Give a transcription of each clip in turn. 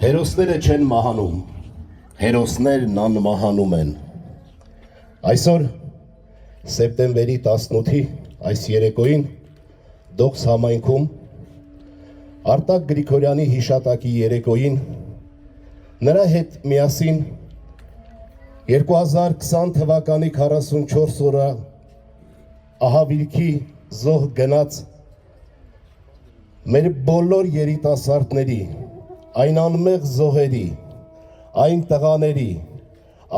Հերոսները չեն մահանում, հերոսներն անմահանում են։ Այսօր սեպտեմբերի 18-ի այս երեկոյին Դոքս համայնքում Արտակ Գրիգորյանի հիշատակի երեկոյին նրա հետ միասին 2020 թվականի 44 օրա ահավիրքի զոհ գնաց մեր բոլոր երիտասարդների, այն անմեղ զոհերի, այն տղաների,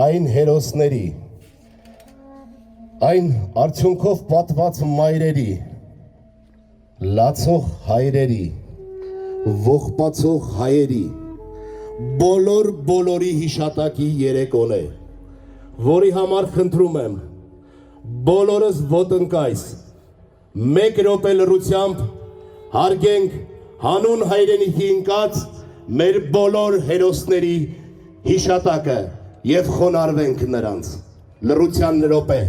այն հերոսների, այն արդյունքով պատված մայրերի, լացող հայրերի, ողբացող հայերի, բոլորի հիշատակի երեկոն է, որի համար խնդրում եմ, բոլորս ոտնկայս, մեկ րոպե լռությամբ հարգենք հանուն հայրենիքի ընկած մեր բոլոր հերոսների հիշատակը և խոնարհվենք նրանց, լռության րոպե։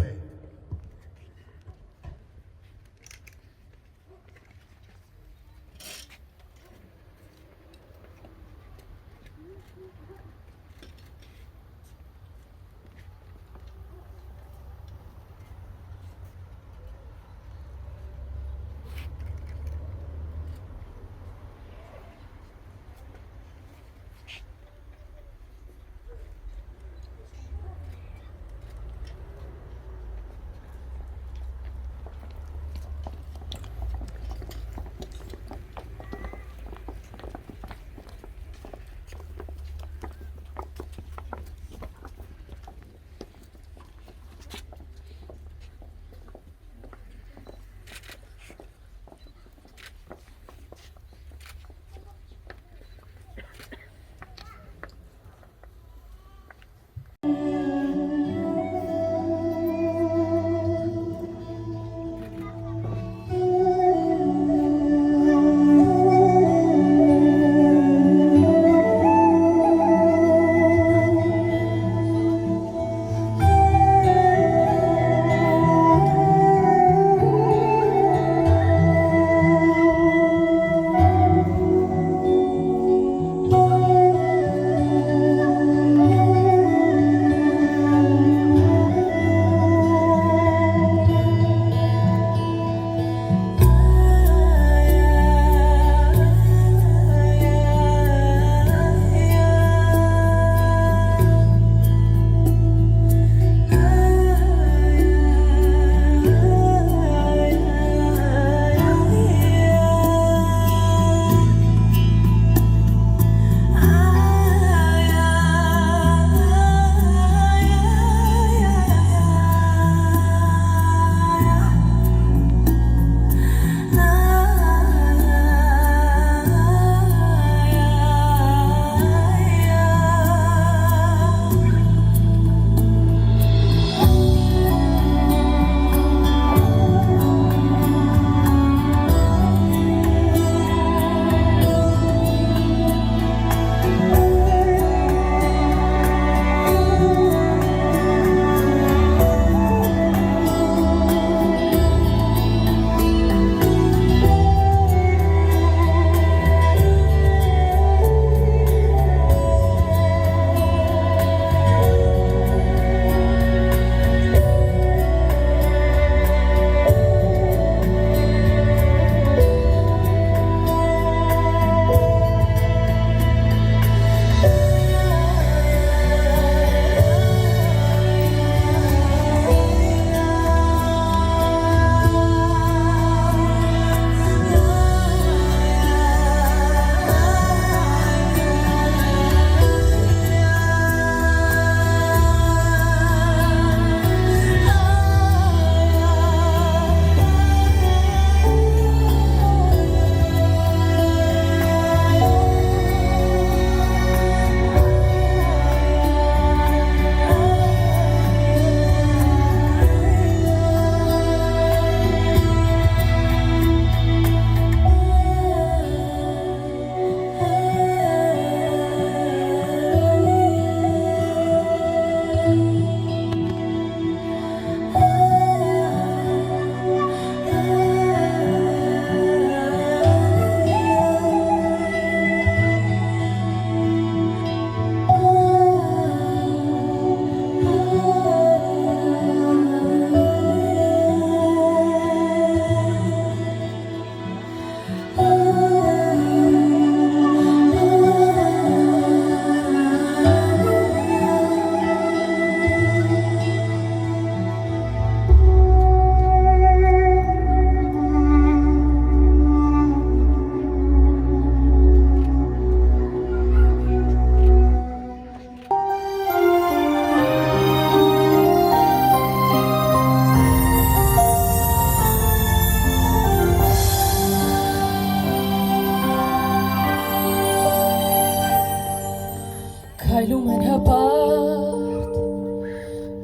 Քայլում են հպարտ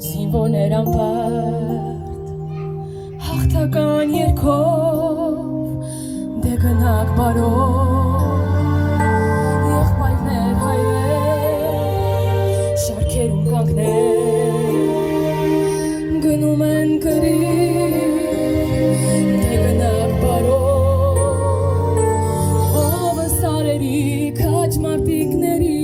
զինվորներ անպարտ հաղթական երգով դե գնաք բարով եղբայրներ հայրեր շարքերում կանգներ գնում են կրին դե գնաք բարով ովը սարերի քաջ մարտիկների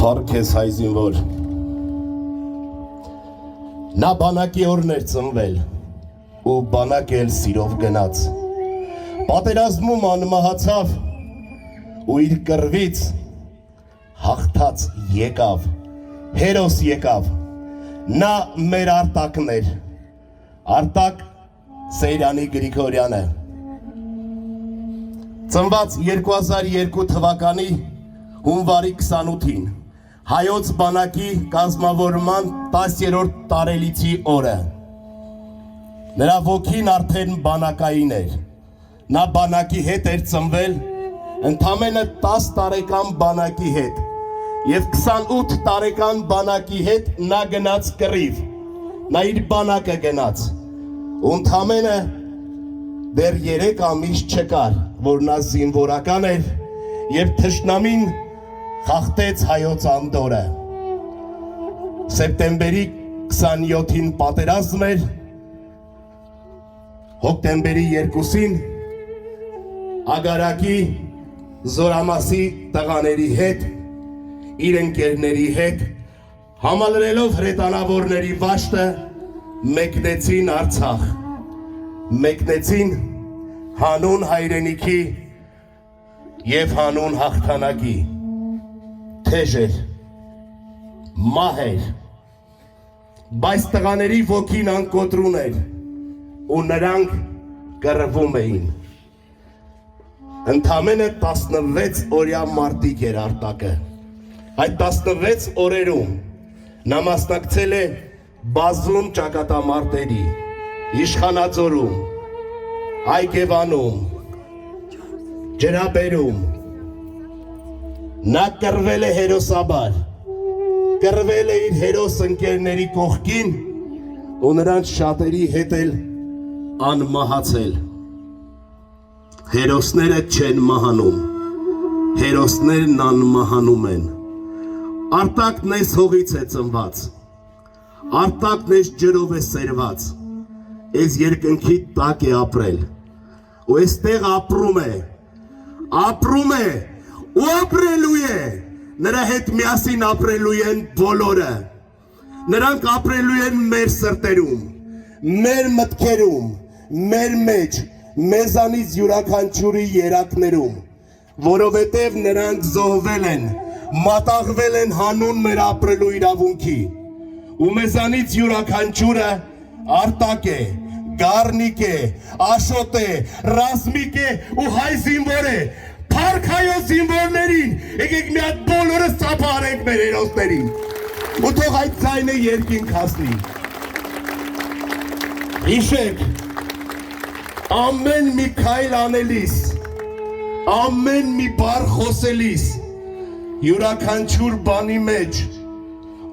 Փառք ես հայ զինվոր։ Նա բանակի օրն էր ծնվել ու բանակ էլ սիրով գնաց։ Պատերազմում անմահացավ ու իր կռվից հաղթած եկավ, հերոս եկավ։ Նա մեր Արտակն էր, Արտակ Սեյրանի Գրիգորյանը։ Ծնված 2002 թվականի հունվարի 28-ին, հայոց բանակի կազմավորման 10-րդ տարելիցի օրը։ Նրա ոգին արդեն բանակային էր։ Նա բանակի հետ էր ծնվել, ընդամենը 10 տարեկան բանակի հետ, և 28 տարեկան բանակի հետ նա գնաց կռիվ, նա իր բանակը գնաց, ու ընդամենը դեռ 3 ամիս չկար, որ նա զինվորական էր և թշնամին խախտեց հայոց անդորը։ Սեպտեմբերի 27-ին պատերազմ էր, հոկտեմբերի 2-ին Ագարակի Զորամասի տղաների հետ, իր ընկերների հետ, համալրելով հրետանավորների վաշտը, մեկնեցին Արցախ, մեկնեցին հանուն հայրենիքի և հանուն հաղթանակի թեժ էր, մահ էր, բայց տղաների ոգին անկոտրուն էր ու նրանք կռվում էին։ Ընդամենը 16 օրյա մարտիկ էր Արտակը։ Այդ 16 օրերում նա մասնակցել է բազում ճակատամարտերի, Իշխանաձորում, Այգևանում, Ջրաբերում։ Նա կռվել է հերոսաբար, կռվել է իր հերոս ընկերների կողքին ու նրանց շատերի հետ էլ անմահացել։ Հերոսները չեն մահանում, հերոսներն անմահանում են։ Արտակն այս հողից է ծնված, Արտակն այս ջրով է սերված, այս երկնքի տակ է ապրել, ու այստեղ ապրում է ու ապրելու է, նրա հետ միասին ապրելու են բոլորը, նրանք ապրելու են մեր սրտերում, մեր մտքերում, մեր մեջ, մեզանից յուրաքանչյուրի երակներում, որովհետև նրանք զոհվել են, մատաղվել են հանուն մեր ապրելու իրավունքի, ու մեզանից յուրաքանչյուրը Արտակ է, Գառնիկ է, Աշոտ է, Ռազմիկ է ու հայ զինվոր է, Փառք հայոց զինվորներին, եկեք մի հատ բոլորը ծափարենք մեր հերոսներին, ու թող այդ ձայնը երկինք հասնի։ Հիշեք, ամեն մի քայլ անելիս, ամեն մի բառ խոսելիս, յուրաքանչյուր բանի մեջ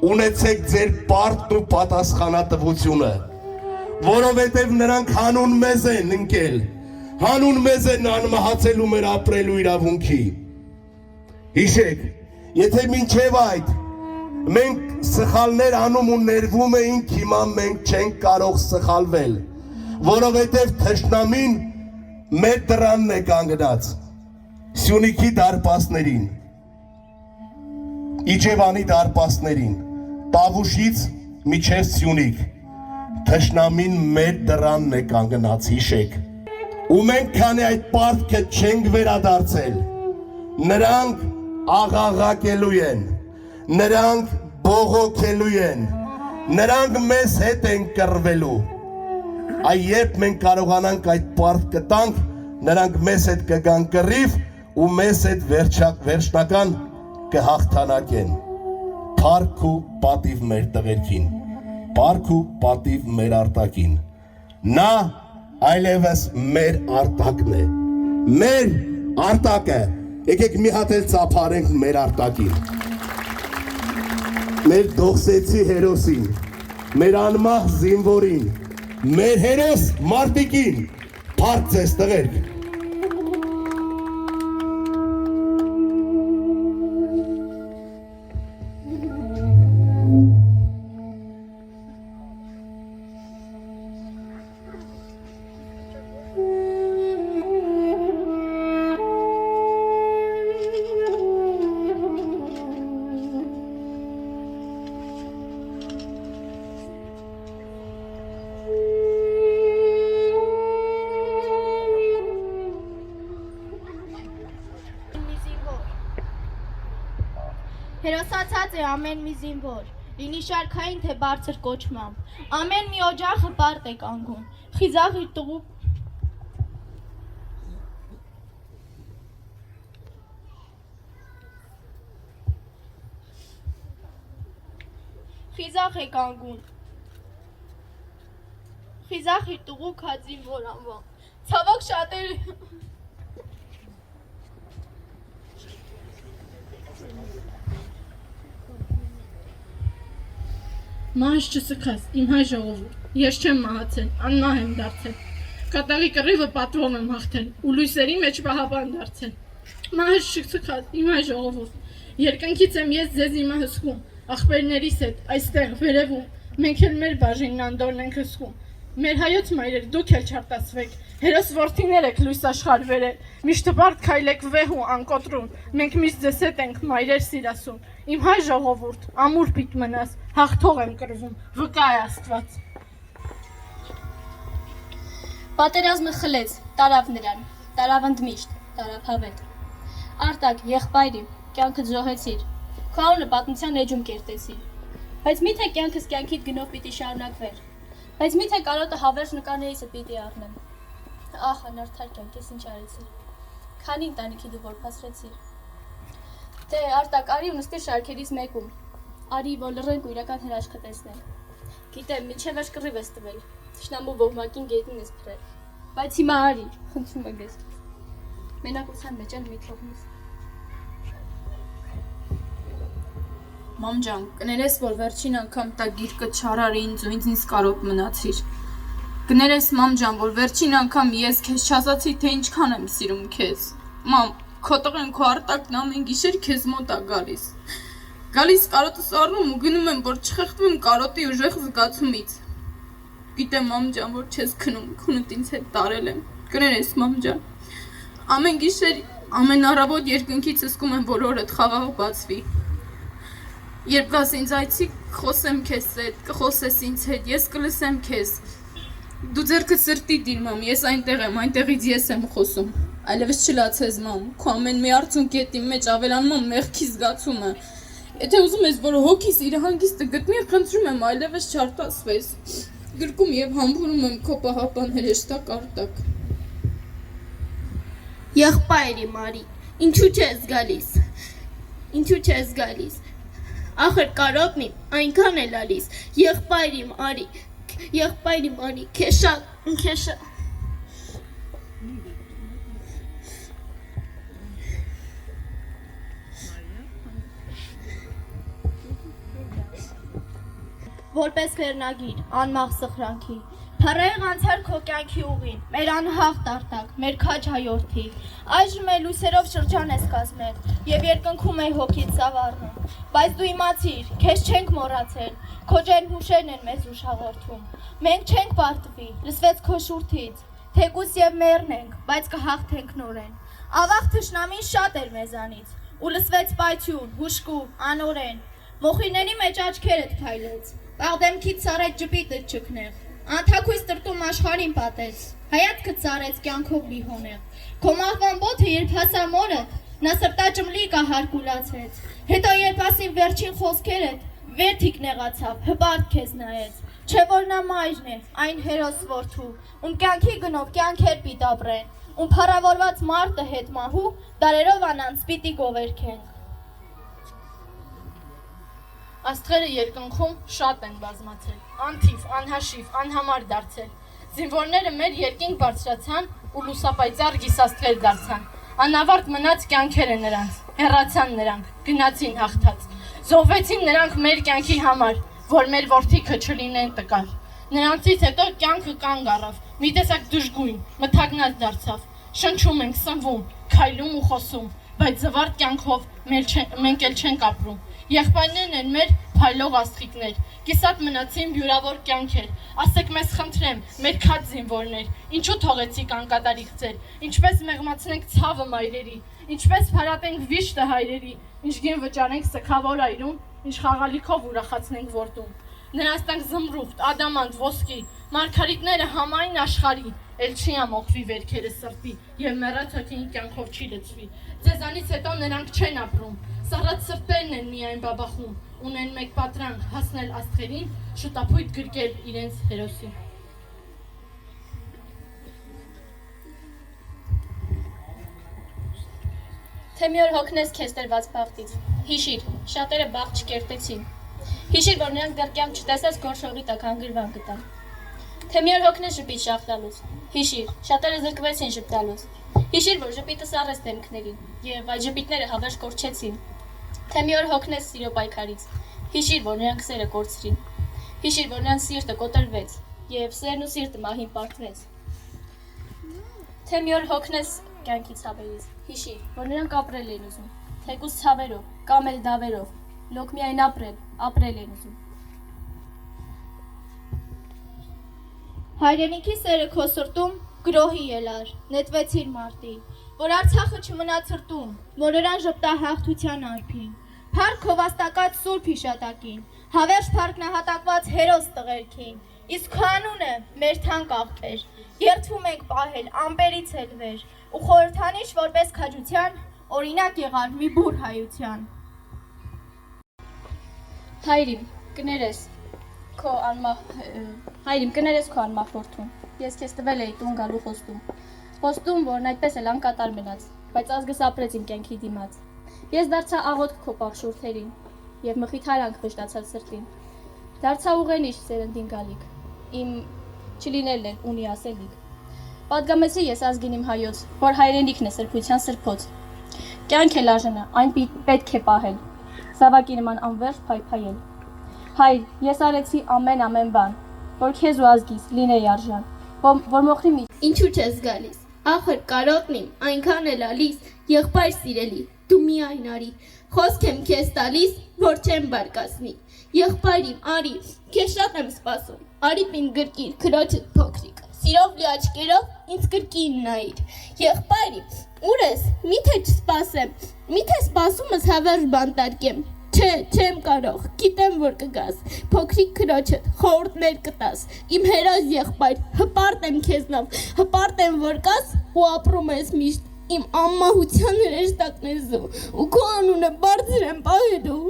ունեցեք ձեր պարտն ու պատասխանատվությունը, որովհետև նրանք հանուն մեզ են ընկել, հանուն մեզ են անմահացելու մեր ապրելու իրավունքի։ Հիշեք, եթե մինչև այդ մենք սխալներ անում ու ներվում էինք, հիմա մենք չենք կարող սխալվել, որովհետև թշնամին մեր դռանն է կանգնած, Սյունիքի դարպասներին, Իջևանի դարպասներին, Տավուշից մինչև Սյունիք, թշնամին մեր դռանն է կանգնած, հիշեք, ու մենք քանի այդ պարտքը չենք վերադարձել, նրանք աղաղակելու են, նրանք բողոքելու են, նրանք մեզ հետ են կռվելու, երբ մենք կարողանանք այդ պարտքը տանք, նրանք մեզ հետ կգան կռիվ ու մեզ հետ վերջնական կհաղթանակեն։ Փառք ու պատիվ մեր տղերքին, փառք ու պատիվ մեր Արտակին։ Նա այլևս մեր Արտակն է, մեր Արտակը, եկեք մի հատ էլ ծափարենք մեր Արտակին, մեր դողսեցի հերոսին, մեր անմահ զինվորին, մեր հերոս մարտիկին, փառք ձեզ տղերք։ Հերոսացած է ամեն մի զինվոր, լինի շարքային թե բարձր կոչմամբ, ամեն մի օջախը պարտ է կանգուն, խիզախ իր տղու խիզախ է կանգուն, խիզախ իր տղու քած զինվոր անվան, ցավոք շատեր Մահս չսքաս, իմ հայ ժողովուրդ, ես չեմ մահացել, անմահ եմ դարձել, կատաղի կռիվը պատվով եմ հաղթել, ու լույսերի մեջ պահապան դարձել, մահս չսքաս, իմ հայ ժողովուրդ, երկնքից եմ ես ձեզ իմը հսկում, աղբերներիս հետ, այստեղ, վերևում, մենք էլ մեր բաժինն անդորն ենք հսկում, մեր հայոց մայրեր, դուք էլ չարտասվեք, հերոս որդիներ եք լույս աշխարհ վերել, միշտ բարդ քայլեք վեհ ու անկոտրուն, մենք միշտ ձեզ հետ ենք մայրեր սիրասուն, իմ հայ ժողովուրդ, ամուր պիտ մնաս, հաղթող եմ կռվում, վկա է Աստված։ Պատերազմը խլեց, տարավ նրան, տարավ ընդմիշտ, տարավ հավետ։ Արտակ, եղբայրի, կյանքը զոհեցիր, քո անունը պատմության էջում կերտեցիր։ Բայց միթե կյանքս կյանքիդ գնով պիտի շարունակվեր։ Բայց միթե կարոտը հավերժ նկարներիցը պիտի առնեմ։ Ահ, անարդար կյանք, ես ինչ արեցի։ Քանի ընտանիքի դու որփասրեցիր։ Դե Արտակ, արի ու նստիր շարքերից մեկում։ Արի, որ լռենք ու իրական հրաշքը տեսնենք։ Գիտեմ, մինչև վերջ կռիվ ես տվել, թշնամու ոհմակին գետնին ես փրել։ Բայց հիմա արի, խնդրում եմ ես։ Մենակության մեջ էլ մի թողնես։ Մամ ջան, կներես, որ վերջին անգամ տա գիրկը չարար ինձ ու ինձ կարոտ մնացիր։ Կներես, մամ ջան, որ վերջին անգամ ես քեզ չասացի, թե ինչքան եմ սիրում քեզ։ Մամ, քո տղեն քո Արտակն ամեն գիշեր քեզ մոտ է գալիս։ Գալիս կարոտս առնում ու գնում եմ, որ չխեղդվեմ կարոտի ուժեղ զգացումից։ Գիտեմ, մամ ջան, որ չես քնում, քունդ ինձ հետ տարել եմ։ Կներես, մամ ջան։ Ամեն գիշեր, ամեն առավոտ երկնքից զգում եմ, որ օրդ խաղաղ բացվի։ Երբ գաս ինձ այցի, խոսեմ քեզ հետ, կխոսես ինձ հետ, ես կլսեմ քեզ։ Դու ձեռքդ սրտի դիր, մամ, ես այնտեղ եմ, այնտեղից ես եմ խոսում։ Այլևս չլացես, մամ, քո ամեն մի արցունքետի մեջ ավելանում է մեղքի զգացումը։ Եթե ուզում ես, որ հոգիս իր հանգիստը գտնի, խնդրում եմ, այլևս չարտասվես։ Գրկում եւ համբուրում եմ քո պահապան հրեշտակ Արտակ։ Եղբայրի Մարի, ինչու չես գալիս։ Ինչու չես գալիս։ Ախր կարոտն իմ այնքան էլ ալիս։ Եղբայրի Մարի, քեզ շատ Որպես վերնագիր, անմաղ սխրանքի, փառայեղ անցար քո կյանքի ուղին, մեր անհաղթ Արտակ, մեր քաջ հայորդի, այժմ է լույսերով շրջան ես կազմել, և երկնքում է հոգիդ ծավառնում, բայց դու իմացիր, քեզ չենք մոռացել, քո ջերմ հուշերն են մեզ ուշաղորդում, մենք չենք պարտվի, լսվեց քո շուրթից, թեկուզ և մեռն ենք, բայց կհաղթենք նորեն, ավաղ թշնամին շատ էր մեզանից, ու լսվեց պայթյուն, հուշկու, անօրեն, մոխիրների մեջ աչքերդ փայլեց, Պաղդեմքից ծարեց ջպիտը չքնեղ, անթակույս տրտում աշխարհին պատեց, հայացքը ծարեց կյանքով լի հոնեղ, քո մահվան բոթը երբ հասա մորդ, նա սրտաճմլիկա հարկուլացեց, հետո երբ ասին վերջին խոսքերդ, վերթիկ նեղացավ, հպարտ քեզ նայեց, չէ որ նա մայրն է, այն հերոս որդու, ում կյանքի գնով կյանքեր պիտ ապրեն, ում փառավորված մարտը հետ մահու, դարերով անանց պիտի գովերքենք։ Աստղերը երկնքում շատ են բազմացել, անթիվ, անհաշիվ, անհամար դարձել։ Զինվորները մեր երկինք բարձրացան ու լուսապայծառ գիսաստղեր դարձան։ Անավարտ մնաց կյանքերը նրանց, հեռացան նրանք, գնացին հաղթած։ Զոհվեցին նրանք մեր կյանքի համար, որ մեր որդիքը չլինեն տկար։ Նրանցից հետո կյանքը կանգ առավ, մի տեսակ դժգույն, մթագնած դարձավ։ Շնչում ենք, սնվում, քայլում ու խոսում, բայց զվարթ կյանքով մենք էլ չենք ապրում։ Եղբայրներն են մեր փայլող աստղիկներ, կիսատ մնացին վյուրավոր կյանքեր, ասեք մեզ խնդրեմ, մեր քաջ զինվորներ, ինչու թողեցիք անկատարիք ձեր, ինչպես մեղմացնենք ցավը մայրերի, ինչպես փարատենք վիշտը հայրերի, ինչ գին վճարենք սքավոր այրում, ինչ խաղալիքով ուրախացնենք որդուն։ Նրանց տանք զմրուխտ, ադամանտ, ոսկի, մարգարիտները համայն աշխարհի, էլ չի ամոքվի վերքերը սրտի, և մեռած հոգին կյանքով չի լցվի։ Ձեզանից հետո նրանք չեն ապրում, սառած սրտերն են միայն բաբախում, ունեն մեկ պատրանք հասնել աստղերին, շուտապույտ գրկել իրենց հերոսին։ Թե մի օր հոգնես քեզ տրված բախտից, հիշիր, շատերը բախտ չկերտեցին, հիշիր, որ նրանք դեռ կյանք չտեսած գորշողի տակ հանգրվան գտան, թե մի օր հոգնես ժպիտ շաղտալուց, հիշիր, շատերը զրկվեցին ժպտալուց, հիշիր, որ ժպիտը սառեց դեմքներին, և այդ ժպիտները հավերժ կորչեցին, թե մի օր հոգնես սիրո պայքարից, հիշիր, որ նրանք սերը կորցրին, հիշիր, որ նրանց սիրտը կոտրվեց, և սերն ու սիրտը մահին պարտվեց, թե մի օր հոգնես կյանքի ցավերից, հիշիր, որ նրանք ապրել են ուզում, թեկուզ ցավերով, կամ էլ դավերով, լոկ միայն ապրել են ուզում։ Հայրենիքի սերը քո սրտում գրոհի ելար, նետվեցիր մարտի, որ Արցախը չմնա ցրտում, որ նրան ժպտա հաղթության արփին, փառք քո վաստակած սուրբ հիշատակին, հավերժ փառքնահատակված հերոս տղերքին, Իսկ քո անունը մեր թանկ աղբեր, երդվում ենք պահել ամպերից էլ վեր, ու խորհրդանիշ որպես քաջության, օրինակ եղար մի բուր հայության։ Հայրիմ, կներես քո անմահ որդուն։ Ես քեզ տվել էի տուն գալու խոստում, որն այդպես էլ անկատար մնաց, բայց ազգս ապրեց իմ կյանքի դիմաց։ Ես դարձա աղոթք քո պաղշուրթերին եւ մխիթարանք վշտացած սրտին։ Դարձա ուղենիշ սերնդին գալիք, իմ չլինելն էլ ունի ասելիք։ Պատգամեցի ես ազգին իմ հայոց, որ հայրենիքն է սրբության սրբոց։ Կյանք էլ արժանա, այն պետք է պահել, զավակի նման անվերջ փայփայել։ Հայր, ես արեցի ամեն բան, որ քեզ ու ազգիս լինեի արժան, որ մոխրի մի։ Ինչու չես գալիս, ախր կարոտն իմ այնքան էլ ալիս, եղբայր սիրելի, դու միայն արի, խոսք եմ քեզ տալիս, որ չեմ բարկասնի, եղբայր իմ արի, քեզ շատ եմ սպասում, արի պին գրկիր, քրոջդ փոքրիկ, սիրով լի աչքերով ինձ գրկին նայիր, եղբայր իմ, ուր ես, միթե չսպասեմ, միթե սպասումս հավերժ բանտարկեմ, չէ, չեմ կարող, գիտեմ որ կգաս, փոքրիկ քրոջդ, խորհուրդներ կտաս, իմ հերոս եղբայր, հպարտ եմ քեզնով, հպարտ եմ որ կաս ու ապրում ես միշտ, իմ անմահության հրեշտակն ես ու քո անունը բարձր եմ պահելու։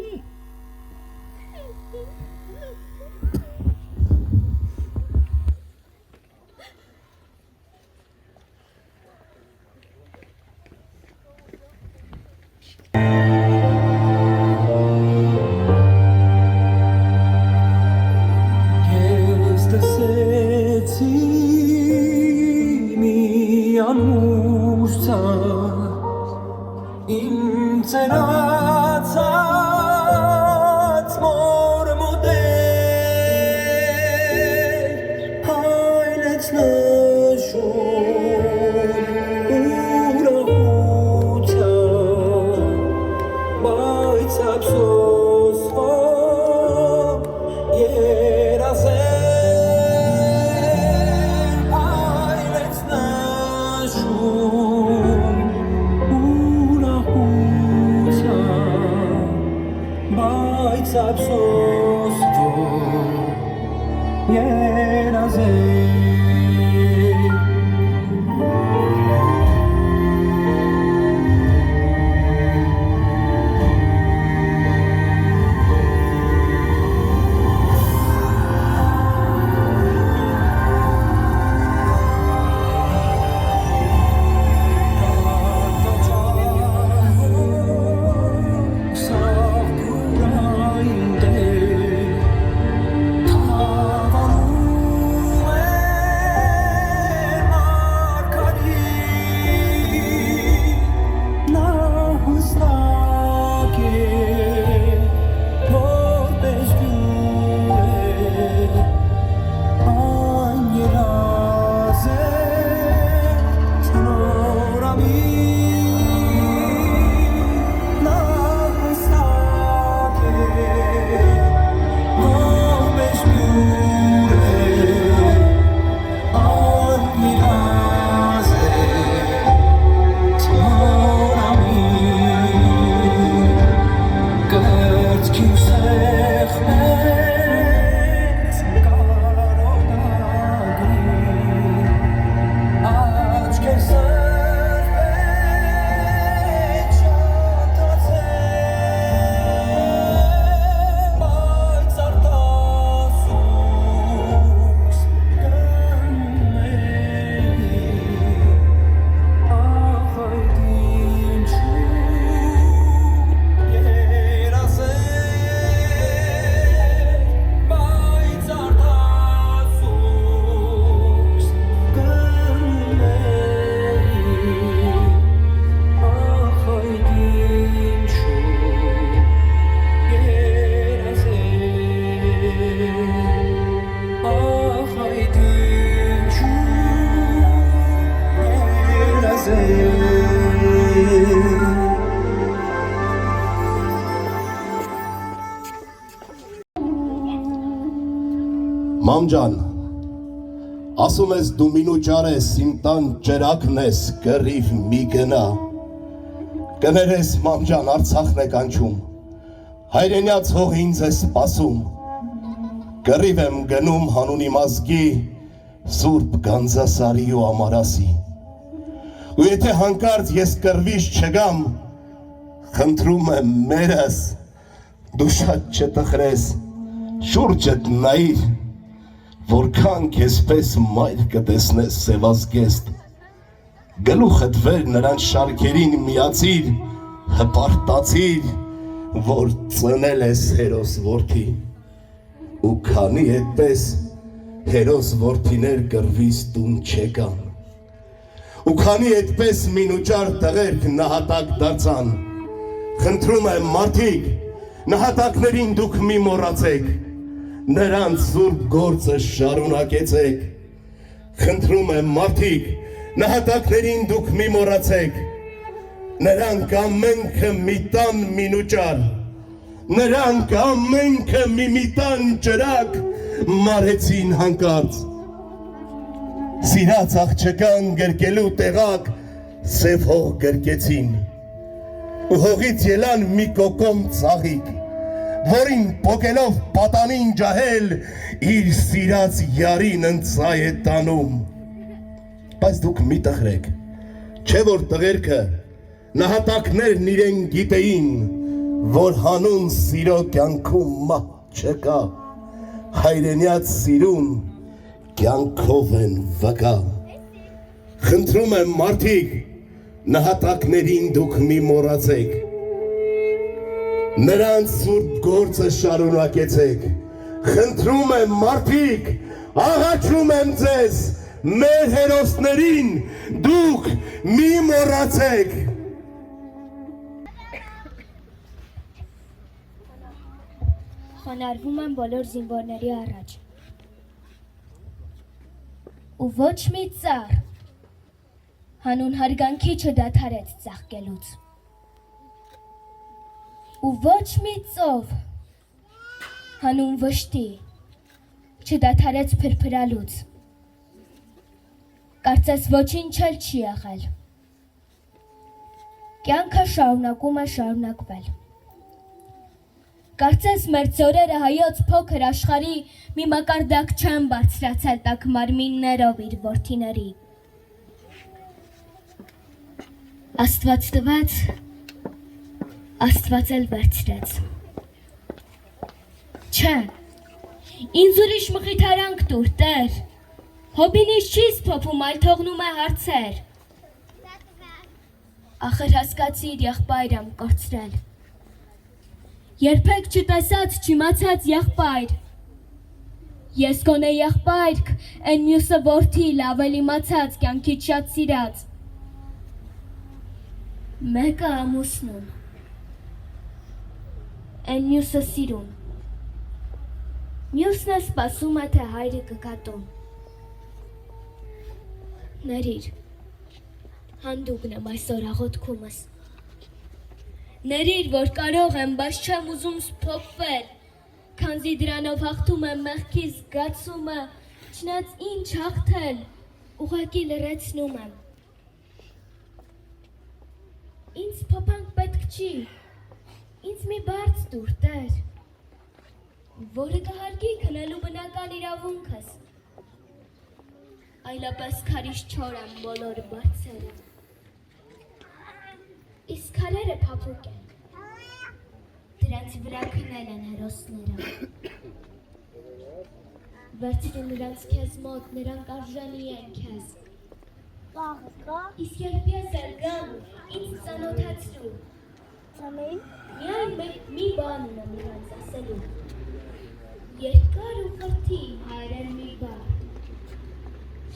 Մամ ջան, ասում ես դու մինուճար ես, իմ տան ջրակն ես, կռիվ մի գնա, կներես մամ ջան, Արցախն է կանչում, հայրենյաց հող ինձ է սպասում, Կռիվ եմ գնում հանունի մազգի Սուրբ Գանձասարի ու Ամարասի Ու եթե հանկարծ ես կռվիշ չգամ Խնդրում եմ մերս Դու շատ չտխրես Շուրջդ նայիր Որքան քեզպես մայր կտեսնես սևազգեստ Գլուխդ վեր նրան շարքերին միացիր Հպարտացիր Որ ծնել ես հերոս որդի Ու քանի այդպես հերոս որդիներ կռվից տուն չեկան Ու քանի այդպես մինուճար տղերք նահատակ դարձան Խնդրում եմ մարդիկ նահատակներին դուք մի մոռացեք Նրանց սուրբ գործը շարունակեցեք Խնդրում եմ մարդիկ նահատակներին դուք մի մոռացեք Նրանք ամենքը մի տան մինուճար Նրանք ամենքը մի տան ճրակ մարեցին հանկարծ Սիրած աղջկան գրկելու տեղակ սև հող գրկեցին Ու հողից ելան մի կոկոմ ծաղիկ Որին պոկելով պատանին ջահել իր սիրած յարին ընծայ է տանում Բայց դուք մի տխրեք Չէ որ տղերքը նահատակներն իրեն գիտեին Որ հանուն սիրո կյանքում մահ չկա Հայրենյաց սիրուն կյանքով են վկա Խնդրում եմ մարդիկ նահատակներին դուք մի մոռացեք Նրանց սուրբ գործը շարունակեցեք Խնդրում եմ մարդիկ աղաչում եմ ձեզ Մեր հերոսներին դուք մի մոռացեք Խոնարհվում եմ բոլոր զինվորների առաջ Ու ոչ մի ծառ հանուն հարգանքի չդադարեց ծաղկելուց Ու ոչ մի ծով հանուն վշտի չդադարեց փրփրալուց Կարծես ոչինչ էլ չի եղել Կյանքը շարունակում է շարունակվել Կարծես մեր ծորերը հայոց փոքր աշխարհի մի մակարդակ չեն բարձրացել տաք մարմիններով իր որդիների Աստված տվեց Աստված էլ վերցրեց Չէ Ինձ ուրիշ մխիթարանք տուր Տեր Հոբինից չի սփոփում այլ թողնում է հարցեր Ախր հասկացիր եղբայր եմ կորցրել Երբեք չտեսած չիմացած եղբայր Ես գոնե եղբայրք Են մյուսը որդի լավ էլ իմացած կյանքից շատ սիրած Մեկը ամուսնում Են մյուսը սիրում Մյուսն է սպասում է թե հայրը կգատում Ներիր Հանդուգն եմ այսօր աղոթքումս Ներիր որ կարող եմ բայց չեմ ուզում սփոփվել Քանզի դրանով հաղթում եմ մեղքի զգացումը Չնայած ինչ հաղթել ուղղակի լրացնում եմ Ինձ փոփանք պետք չի Ինձ մի բարձ տուր Տեր Որը կհարգի քնելու բնական իրավունքս Այլապես քարից չոր եմ բոլոր բարձերը Իսկ քարերը փափուկ են Դրանց վրա քնել են հերոսները Վերցրու նրանց քեզ մոտ, նրանք արժանի են քեզ Իսկ երբ ես էլ գամ, ինձ ծանոթացրու Միայն մի բան ունեմ նրանց ասելու Երկար ու խրթի հայրեն մի բան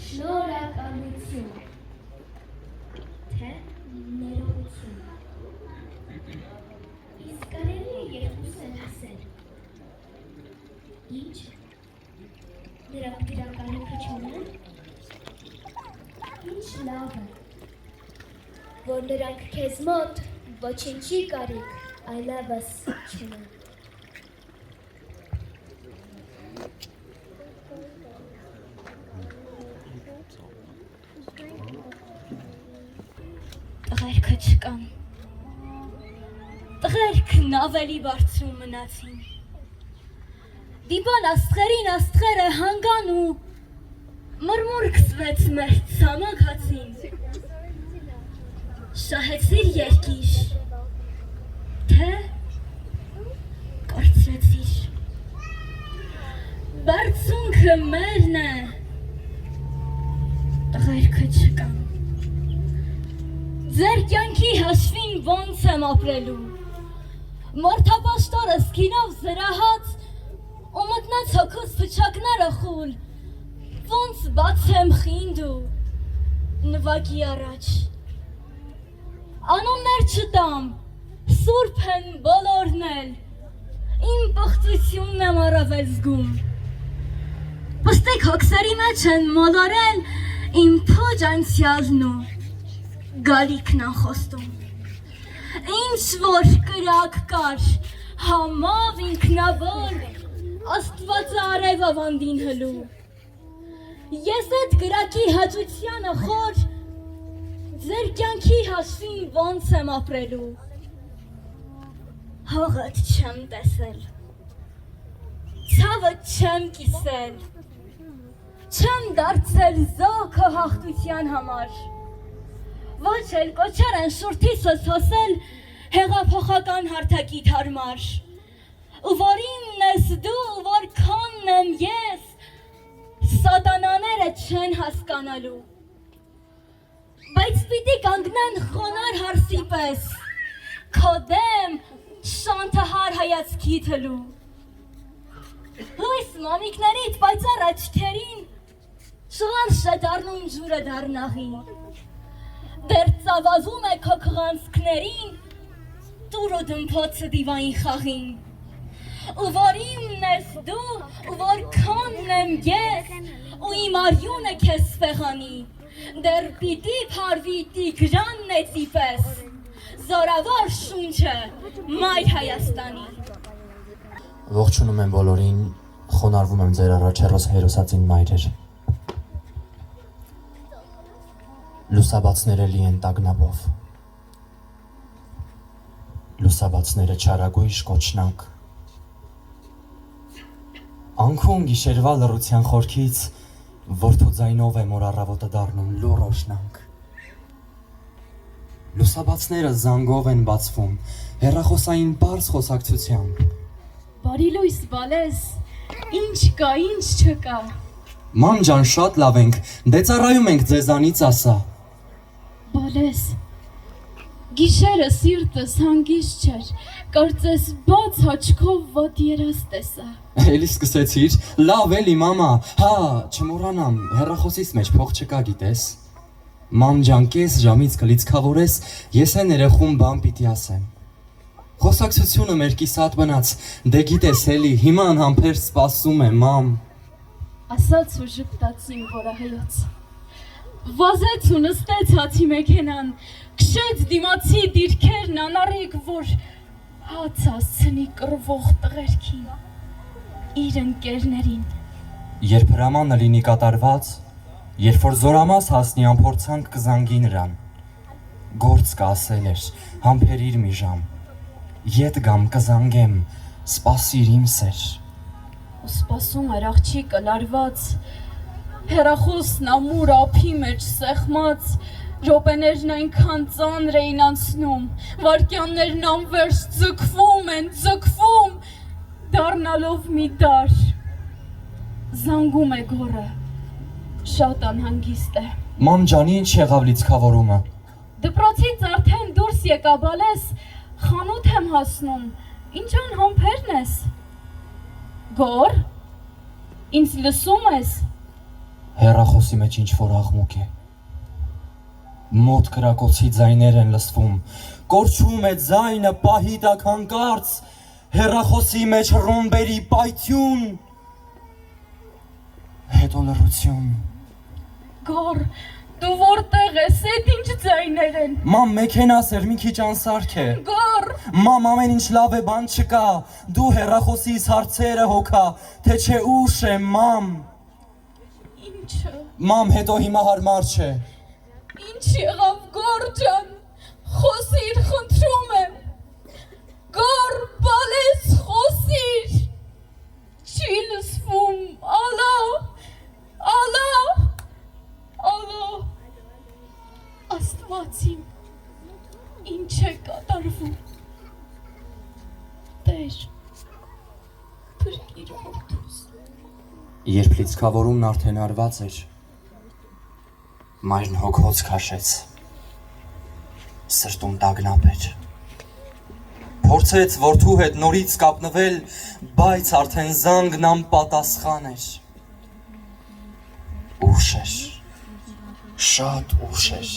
Շնորհակալություն Թե ներողություն Իսկ կարելի է երկուս են ասել Ինչ? Նրանք դրա կարիքը չունեն? Ինչ լավ է Որ նրանք քեզ մոտ ոչինչի կարիք այլևս չունեն Տղերքը չկան Տղերքն ավելի բարձրում մնացին դիպան աստղերը հանգան ու մրմուր կսվեց մեր ցամաք հացին, շահեցիր երկիր, թե կորցրեցիր, բարձունքը մերն է, տղերքը չկան, ձեր կյանքի հաշվին ոնց եմ ապրելու, մարդապաշտորը սկինով զրահած ու մտնած հոգուս փչակները խուլ, ոնց բացեմ խինդ ու նվագի առաջ, անուններ չտամ, սուրբ են բոլորն էլ, իմ պղծությունն եմ առավել զգում, պստիկ հոգսերի մեջ են մոլորել իմ փոջ անցյալն ու գալիքն անխոստում, ինչ որ կրակ կար, համավ ինքնավոր, աստվածը արև ավանդին հլու, ես էդ կրակի հաճությանը խոր, ձեր կյանքի հաշվին ոնց եմ ապրելու, հողըտ չեմ տեսել, ցավըտ չեմ կիսել, չեմ դարձել զո քո հաղթության համար, ոչ էլ կոչեր են շուրթիսս հոսել հեղափոխական հարթակիտ հարմար, ու որ իմն ես դու, ու որ քոնն եմ ես, սատանաները չեն հասկանալու, բայց պիտի կանգնեն խոնար հարսի պես, քո դեմ շանթահար հայացքի թլու, լույս մամիկներիդ պայծառ աչքերին, շղարշ է դառնում ջուրը դառնաղին, դեր ծավազում է քո քղանցքներին, տուր ու դմփոցը դիվային խաղին, ու որ իմն ես դու, ու որ քոնն եմ ես, ու իմ արյունը քեզ սվեղանի, դեր պիտի փարվի տիգրանն էծի պես, զորավոր շունչը մայր Հայաստանի։ Ողջունում եմ բոլորին, խոնարհվում եմ ձեր առաջ հերոսածին մայրեր։ Լուսաբացները լի են տագնապով, լուսաբացները չարագույժ կոչնակ, անքուն գիշերվա լռության խորքից, որդու ձայնով է մոր առավոտը դառնում լուռ օշնանք, լուսաբացները զանգով են բացվում, հեռախոսային պարզ խոսակցությամբ, բարի լույս բալես, ինչ կա, ինչ չկա, ման ջան շատ լավ ենք, դե ծառայում ենք ձեզանից ասա, բալես, գիշերը սիրտս հանգիստ չէր, կարծես բաց հաչքով ոտ երաս տեսա։ Էլի սկսեցիր, լավ էլի մամա, հա, չմոռանամ, հեռախոսիս մեջ փող չկա գիտես, մամ ջան կես ժամից կլիցքավորես, ես են երեխում բան պիտի ասեմ, խոսակցությունը մեր կիսատ բնաց, դե գիտես էլի, հիմա անհամբեր սպասում եմ, մամ, ասաց ու ժպտացին որահայոց, վազեց ու նստեց հացի մեքենան, քշեց դիմացի դիրքերն անառիկ, որ հաց ասցնի կռվող տղերքին, իր ընկերներին։ երբ հրամանը լինի կատարված, երբ որ զորամաս հասնի ամփորձանք կզանգի նրան, գործ կա ասել էր, համբերիր մի ժամ, ետ գամ կզանգեմ, սպասիր իմ սեր։ Ու սպասում էր աղջիկը լարված, հեռախոսն ամուր ափի մեջ սեղմած, րոպեներն այնքան ծանր էին անցնում, վայրկյաններն անվերջ ձգվում են, ձգվում, դառնալով մի դար, զանգում է գոռը, շատ անհանգիստ է։ Մամ ջանի ինչ եղավ լիցքավորումը։ Դպրոցից արդեն դուրս եկա բալես, խանութ եմ հասնում, ինչ անհամբերն ես։ Գոր, ինձ լսում ես։ Հեռախոսի մեջ ինչ որ աղմուկ է։ Մոտ կրակոցի ձայներ են լսվում, կորչում է ձայնը պահի տակ հանկարծ, հեռախոսի մեջ ռումբերի պայթյուն, հետո լռություն։ Գոր, դու որտեղ ես, էդ ինչ ձայներ են։ Մամ մեքենաս էր, մի քիչ անսարք է։ Գոր, Մամ ամեն ինչ լավ է, բան չկա, դու հեռախոսիս հարցերը հոգա, թե չէ ուշ է, մամ։ ինչը, Մամ հետո հիմա հարմար չէ։ ինչ եղավ Գոր ջան, խոսիր, խնդրում եմ։ Գոր, բալես, խոսիր, չի Մացիմ, ինչ է կատարվում։ Տեր, փրկիր որդուս։ Երբ լիցքավորումն արդեն արված էր, մայրն հոգոց քաշեց, սրտում տագնապ էր։ Փորձեց որդու հետ նորից կապնվել, բայց արդեն զանգն անպատասխան էր։ Ուշ էր, շատ ուշ էր։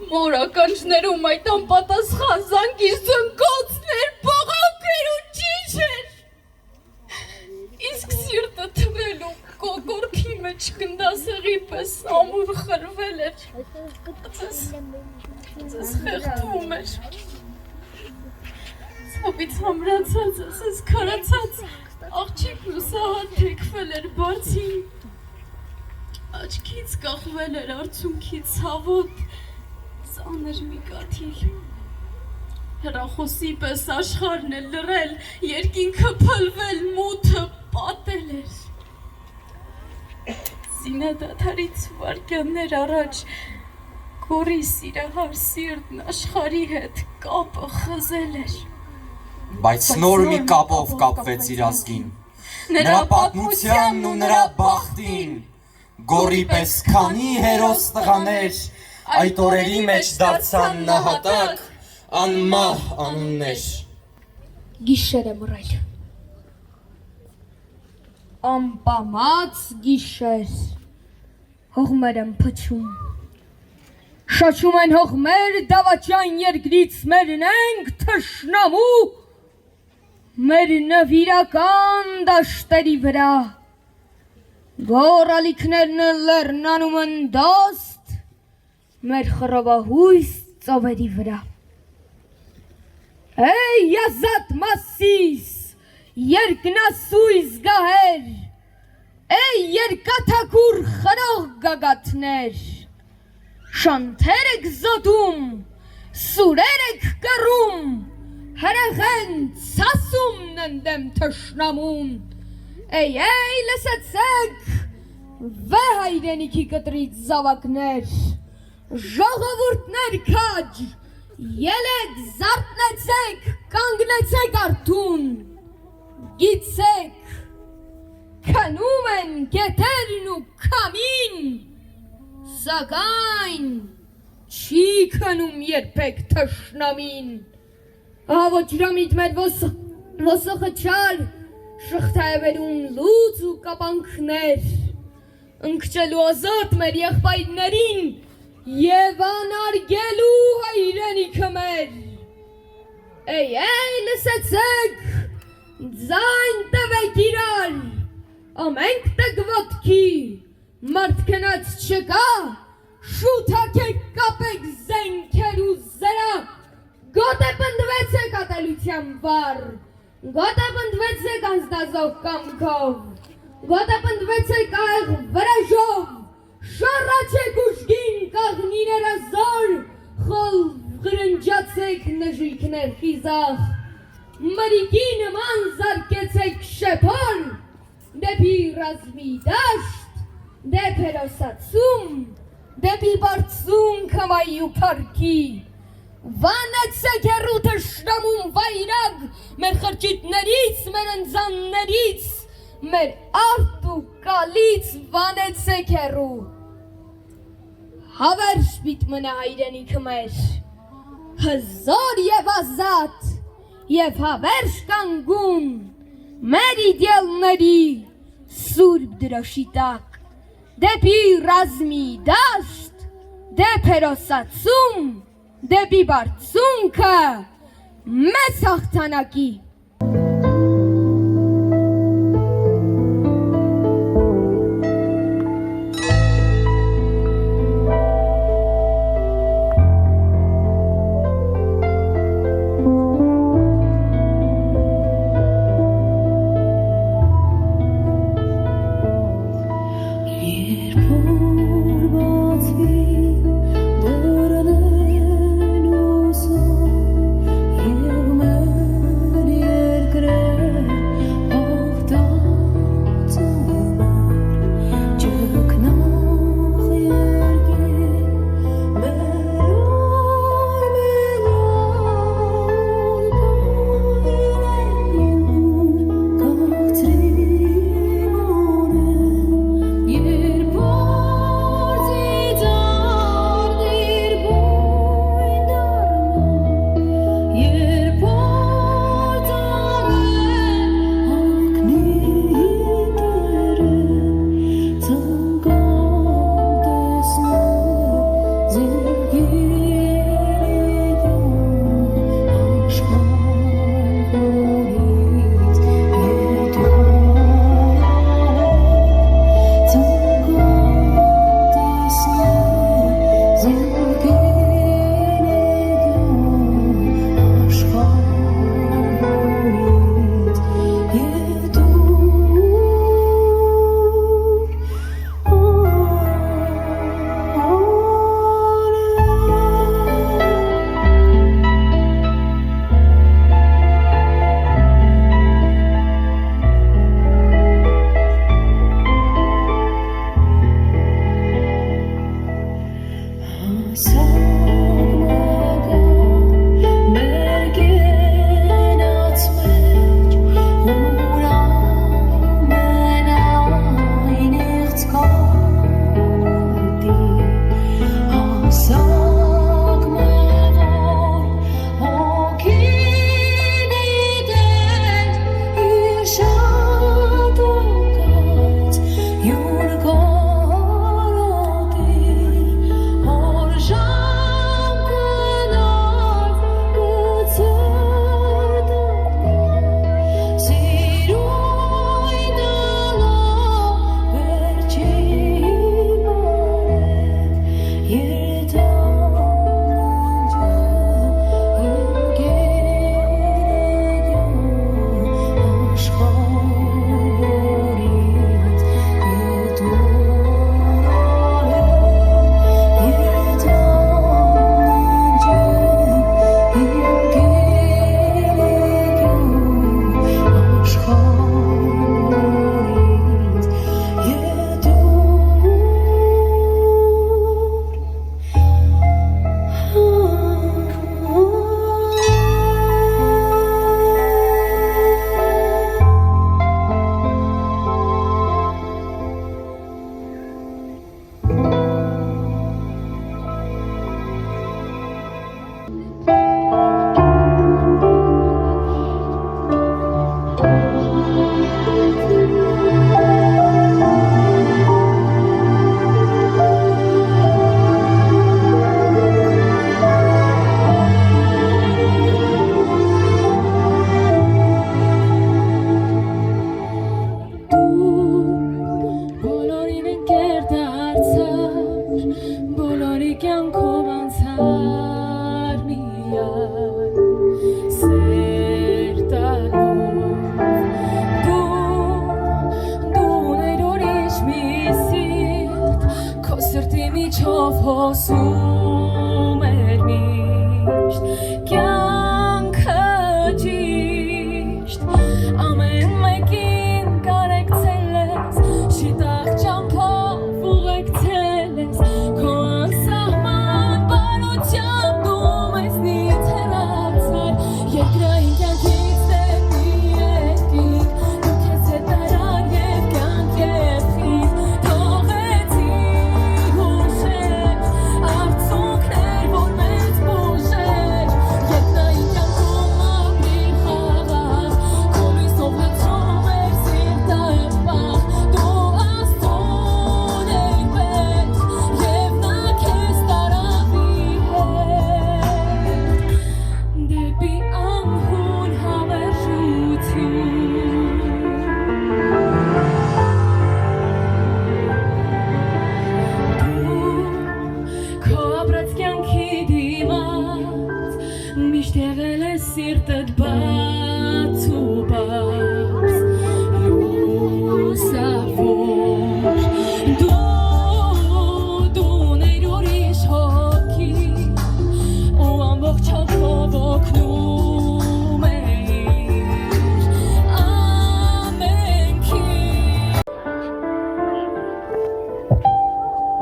Մոր ականջներում այդ անպատասխան զանգի զնգոցներ, բողոքեր ու ճիչ էր։ Իսկ սիրտը թվելու կոկորքի մեջ գնդասեղի պես ամուր խրվել էր։ Ձեզ խեղդում էր։ Ցավից համրացած, ասես քարացած, աղջիկ լուսահատ թեքվել էր բարձին։ Աչքից կախվել էր արցունքի ցավոտ, ծանր մի կաթիլ։ Հեռախոսի պես աշխարհն է լռել, երկինքը փլվել, մութը պատել էր։ Զինադադարից վայրկյաններ առաջ գորի սիրահար սիրտն աշխարհի հետ կապը խզել էր։ Բայց նոր մի կապով կապվեց իր ազգին, նրա պատմությանն ու նրա բախտին, գորի պես քանի հերոս տղաներ, այդ օրերի մեջ դարձան նահատակ, անմահ անուններ։ Գիշեր է մռայլ։ Ամպամած գիշեր, հողմեր են փչում։ Շաչում են հողմեր, դավաճան երկրից մերն ենք թշնամու, մեր նվիրական դաշտերի վրա։ Գորալիքներն լեռնանում են դաստ, մեր խռովահույս ծովերի վրա։ Էй ազատ մասիս, երկնասույզ գահեր, էй երկաթակուր խրող գագաթներ, շանթեր եք զոդում, սուրեր եք կռում, հրեղեն ցասումն են դեմ թշնամուն, էй լսեցեք, վե հայրենիքի կտրից զավակներ, ժողովուրդներ քաջ, ելեք, զարթնեցեք, կանգնեցեք արդուն, գիցեք, քնում են գետերն ու քամին, սակայն չի քնում երբեք թշնամին, ավոճրամիտ մեր ոսոխը չար, շղթա է վերում լուծ ու կապանքներ, ընկճելու ազատ մեր եղբայրներին, և անարգելու հայրենիքը մեր, էй լսեցեք, ձայն տվեք իրար, ամենք տեք ոտքի, մարդ կնած չկա, շութակեք կապեք զենքեր ու զրակ, գոտ է պնդվեցեք ատելության վար, գոտ է պնդվեցեք անձնազող կամքով, գոտ է պնդվեցեք աղ վրեժով, շարաչեք ուժգին կաղնիները զոր, խոլ գրնջացեք նժույքներ խիզախ, մրիկի նման զարկեցեք շեփոր, դեպի ռազմի դաշտ, դեպ հերոսացում, դեպի բարձում կամայի ու պարքի, վանեցեք հեռու թշնամում վայրագ, մեր խրճիթներից, մեր ընձաններից, մեր արդ ու կալից վանեցեք հեռու, հավերժ պիտ մնա հայրենիքը մեր, հզոր և ազատ, և հավերժ կանգուն, մեր իդյալների սուրբ դրոշի տակ, դեպի ռազմի դաշտ, դեպ հերոսացում, դեպի բարձունքը, մեծ հաղթանակի։ Dörnen usa,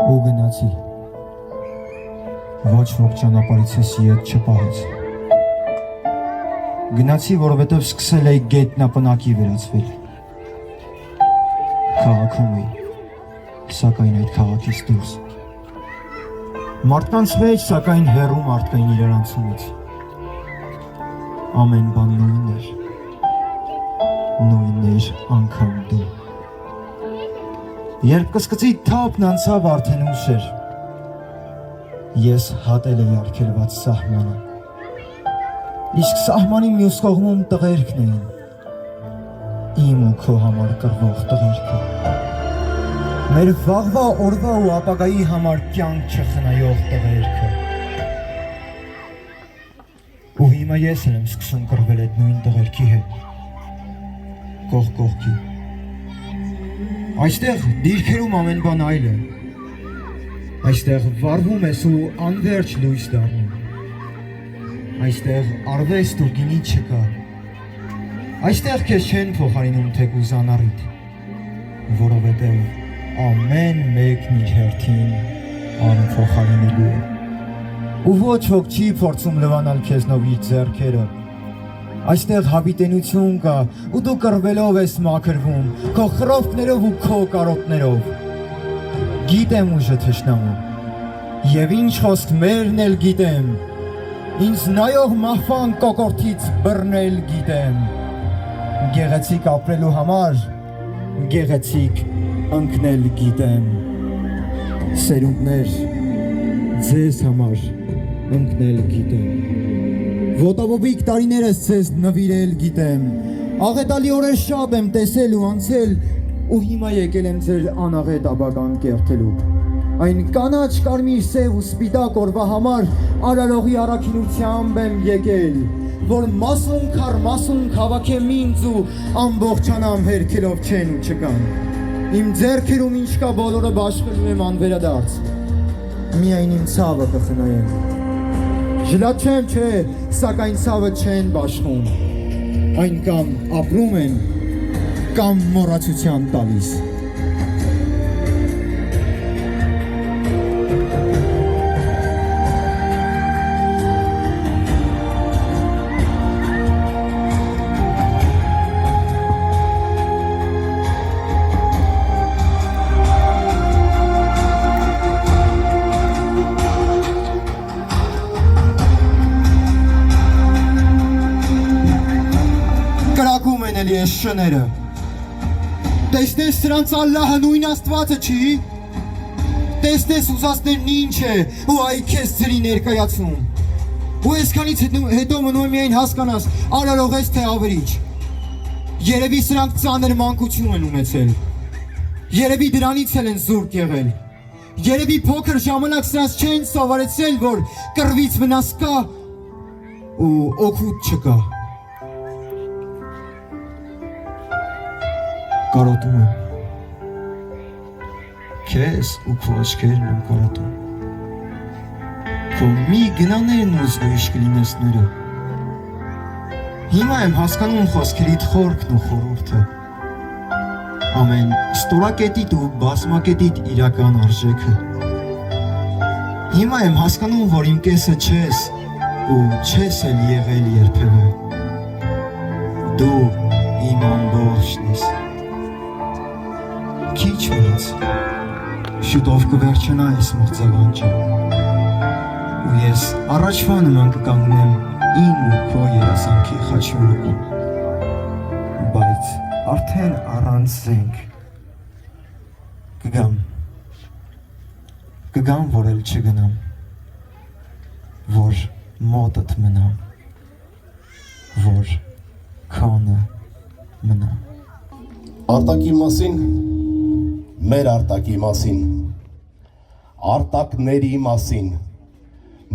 Ու գնացի։ Ոչ ոք ճանապարհից հետ չպահեց։ Գնացի, որովհետև սկսել էի գետնապնակի վերածվել։ Քաղաքում էի, սակայն այդ քաղաքից դուրս։ Մարդկանց մեջ, սակայն հեռու մարդկային իրարանցումից։ Ամեն բան նույնն էր անգամ դու։ Երբ կսկծի թափն անցավ արդեն ուշ էր, ես հատել էի արգելված սահմանը, իսկ սահմանի մյուս կողմում տղերքն էին, իմ ու քո համար կռվող տղերքը։ Մեր վաղվա օրվա ու ապագայի համար կյանք չխնայող տղերքը։ Ու հիմա ես եմ սկսում կռվել այդ նույն տղերքի հետ։ Կողք կողքի։ Այստեղ դիրքերում ամեն բան այլ է։ Այստեղ վառվում ես ու անվերջ լույս դառնում։ Այստեղ արվեստ ու գինի չկա։ Այստեղ քեզ չեն փոխարինում թեկուզ անառիթ, որովհետև ամեն մեկն իր հերթին անփոխարինելի է։ Ու ոչ ոք չի փորձում լվանալ քեզնով իր ձեռքերը։ Այստեղ հավիտենություն կա, ու դու կռվելով ես մաքրվում, քո խռովքներով ու քո կարոտներով։ Գիտեմ ուժը թշնամու, եւ ինչ խոսք մերն էլ գիտեմ, ինձ նայող մահվան կոկորտից բռնել գիտեմ։ Գեղեցիկ ապրելու համար, գեղեցիկ ընկնել գիտեմ։ Սերունդներ, ձեզ համար ընկնել գիտեմ։ Ոտավոբիկ տարիներս ձեզ նվիրել գիտեմ։ Աղետալի օրեր շատ եմ տեսել ու անցել, ու հիմա եկել եմ ձեր անաղետ ապագան կերտելու։ Այն կանաչ, կարմիր, սև ու սպիտակ օրվա համար արարողի առաքինությամբ եմ եկել, որ մասունք հավաքեմ ինձ ու ամբողջանամ հերքելով չեն ու չկան։ Իմ ձեռքերում ինչ կա բոլորը բաշխելու եմ անվերադարձ, միայն իմ ցավը կխնայեմ։ Ժլատ չեմ, չէ, սակայն ցավը չեն բաշխում, այն կամ ապրում են, կամ մոռացության տալիս։ Ես շները, տեսնես սրանց Ալլահը նույն աստվածը չի, տեսնես ուզածներն ինչ է ու այ քեզ ձրի ներկայացնում, ու այսքանից հետո մնում միայն հասկանաս արարող ես թե ավերիչ, երևի սրանք ծանր մանկություն են ունեցել, երևի դրանից էլ են զուրկ եղել, երևի փոքր ժամանակ սրանց չեն սովորեցրել, որ կռվից վնաս կա ու օգուտ չկա։ Կարոտում եմ, քեզ ու քո աչքերն եմ կարոտում, քո մի գնաներն ու զգույշ կլինեսները, հիմա եմ հասկանում խոսքերիդ խորքն ու խորուրդը, ամեն ստորակետիտ ու բազմակետիտ իրական արժեքը, հիմա եմ հասկանում, որ իմ կեսը չես ու չես էլ եղել երբևէ, դու իմ ամբողջն ես։ Քիչ մնաց, շուտով կվերջանա այս մղձավանջը, ու ես առաջվա նման կկանգնեմ իմ ու քո երազանքի խաչմերուկում, բայց արդեն առանց զենք, կգամ, որ էլ չգնամ, որ մոտդ մնամ, որ քոնը մնամ։ Արտակի մասին, մեր արտակի մասին, արտակների մասին,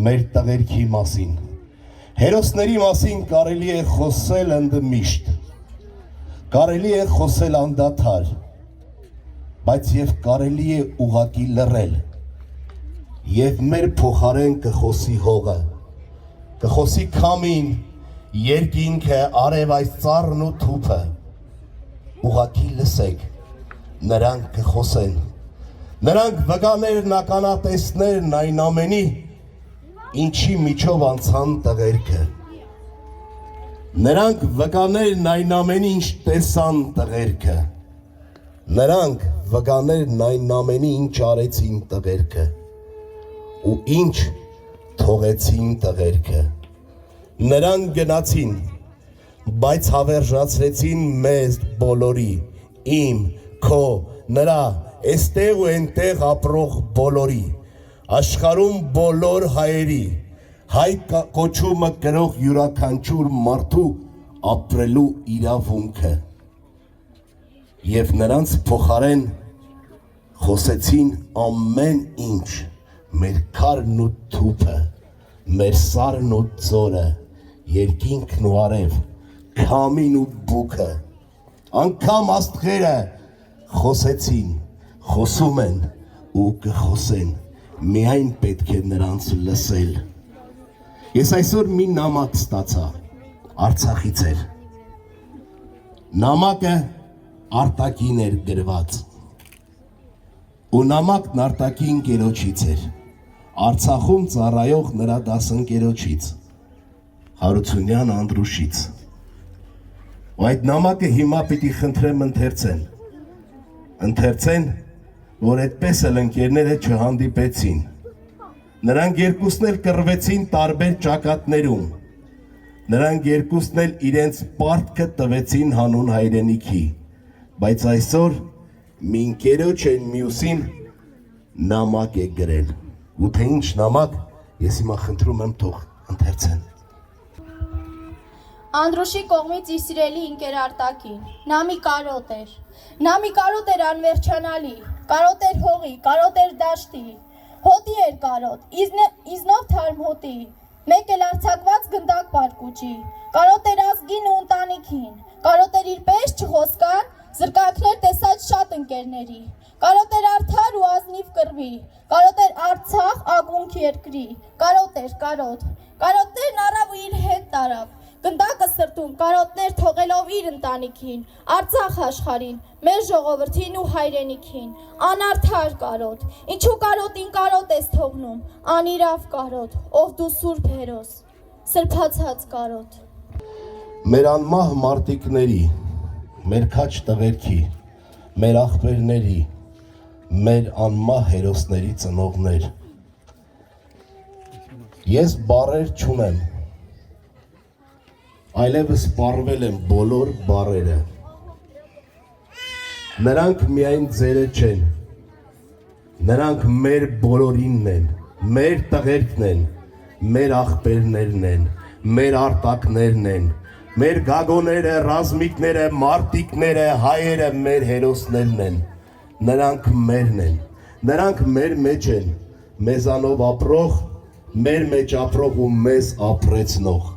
մեր տղերքի մասին, հերոսների մասին կարելի է խոսել ընդմիշտ, կարելի է խոսել անդադար, բայց և կարելի է ուղղակի լռել, և մեր փոխարեն կխոսի հողը, կխոսի քամին, երկինքը, արև այս ծառն ու թուփը, ուղղակի լսեք, նրանք կխոսեն, նրանք վկաներն ականատեսներն այն ամենի, ինչի միջով անցան տղերքը, նրանք վկաներն այն ամենի, ինչ տեսան տղերքը, նրանք վկաներն այն ամենի, ինչ արեցին տղերքը, ու ինչ թողեցին տղերքը, նրանք գնացին, բայց հավերժացրեցին մեզ բոլորի, իմ, քո, նրա, էստեղ ու ենտեղ ապրող բոլորի, աշխարում բոլոր հայերի, հայ կոչումը կրող յուրաքանչյուր մարդու ապրելու իրավունքը, և նրանց փոխարեն խոսեցին ամեն ինչ, մեր քարն ու թուփը, մեր սարն ու ծորը, երկինքն ու արև, քամին ու բուքը, անգամ աստղերը խոսեցին, խոսում են ու կխոսեն, միայն պետք է նրանց լսել։ Ես այսօր մի նամակ ստացա, Արցախից էր։ Նամակը արտակին էր գրված։ Ու նամակն արտակին կերոջից էր, Արցախում ծառայող նրա դասընկերոջից, Հարությունյան Անդրուշից։ Ու այդ նամակը հիմա պիտի խնդրեմ ընթերցեն, որ այդպես էլ ընկերները չհանդիպեցին։ Նրանք երկուսն էլ կռվեցին տարբեր ճակատներում։ Նրանք երկուսն էլ իրենց պարտքը տվեցին հանուն հայրենիքի, բայց այսօր մի ընկերոջ են մյուսին նամակ է գրել։ Ու թե ինչ նամակ, ես հիմա խնդրում եմ թող ընթերցեն։ Անդրուշի կողմից իր սիրելի ընկեր Արտակին, նա մի կարոտ էր, նա մի կարոտ էր անվերջանալի, կարոտ էր հողի, կարոտ էր դաշտի, հոտի էր կարոտ, իզնով թարմ հոտի, մեկ էլ արձակված գնդակ պարկուճի, կարոտ էր ազգին ու ընտանիքին, կարոտ էր իր պես չխոսկան, զրկանքներ տեսած շատ ընկերների, կարոտ էր արդար ու ազնիվ կռվի, կարոտ էր Արցախ ակունք երկրի, կարոտներն առավ ու իր հետ տարավ, գնդակը սրտում կարոտներ թողելով իր ընտանիքին, Արցախ աշխարհին, մեր ժողովրդին ու հայրենիքին, անարդար կարոտ, ինչու կարոտին կարոտ ես թողնում, անիրավ կարոտ, ով դու Սուրբ հերոս, սրբացած կարոտ։ Մեր անմահ մարտիկների, մեր քաչ տղերքի, մեր աղբերների, մեր անմահ հերոսների ծնողներ։ Ես բառեր չունեմ, այլևս պարվել են բոլոր բառերը։ Նրանք միայն ձերը չեն, նրանք մեր բոլորինն են, մեր տղերքն են, մեր աղբերներն են, մեր արտակներն են, մեր գագոները, ռազմիկները, մարտիկները, հայերը մեր հերոսներն են, նրանք մերն են, նրանք մեր մեջ են, մեզանով ապրող, մեր մեջ ապրող ու մեզ ապրեցնող։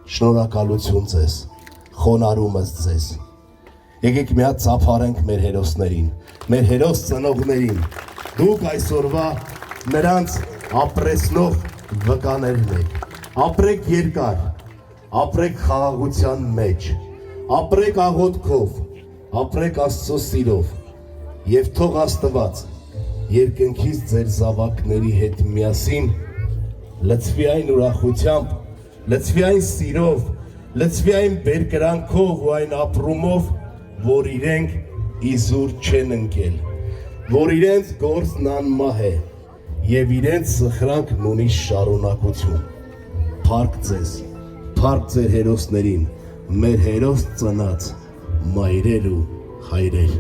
Շնորհակալություն ձեզ, խոնարհումս ձեզ։ Եկեք մի հատ ծափարենք մեր հերոսներին, մեր հերոս ծնողներին, դուք այսօրվա նրանց ապրեցնող վկաներն եք, ապրեք երկար, ապրեք խաղաղության մեջ, ապրեք աղոթքով, ապրեք Աստծո սիրով, և թող Աստված երկնքից ձեր զավակների հետ միասին լցվի այն ուրախությամբ, լցվի այն սիրով, լցվի այն բերկրանքով ու այն ապրումով, որ իրենք իզուր չեն ընկել, որ իրենց գործն անմահ է և իրենց սխրանքն ունի շարունակություն։ Փառք ձեզ, փառք ձեր հերոսներին, մեր հերոս ծնած մայրեր ու հայրեր։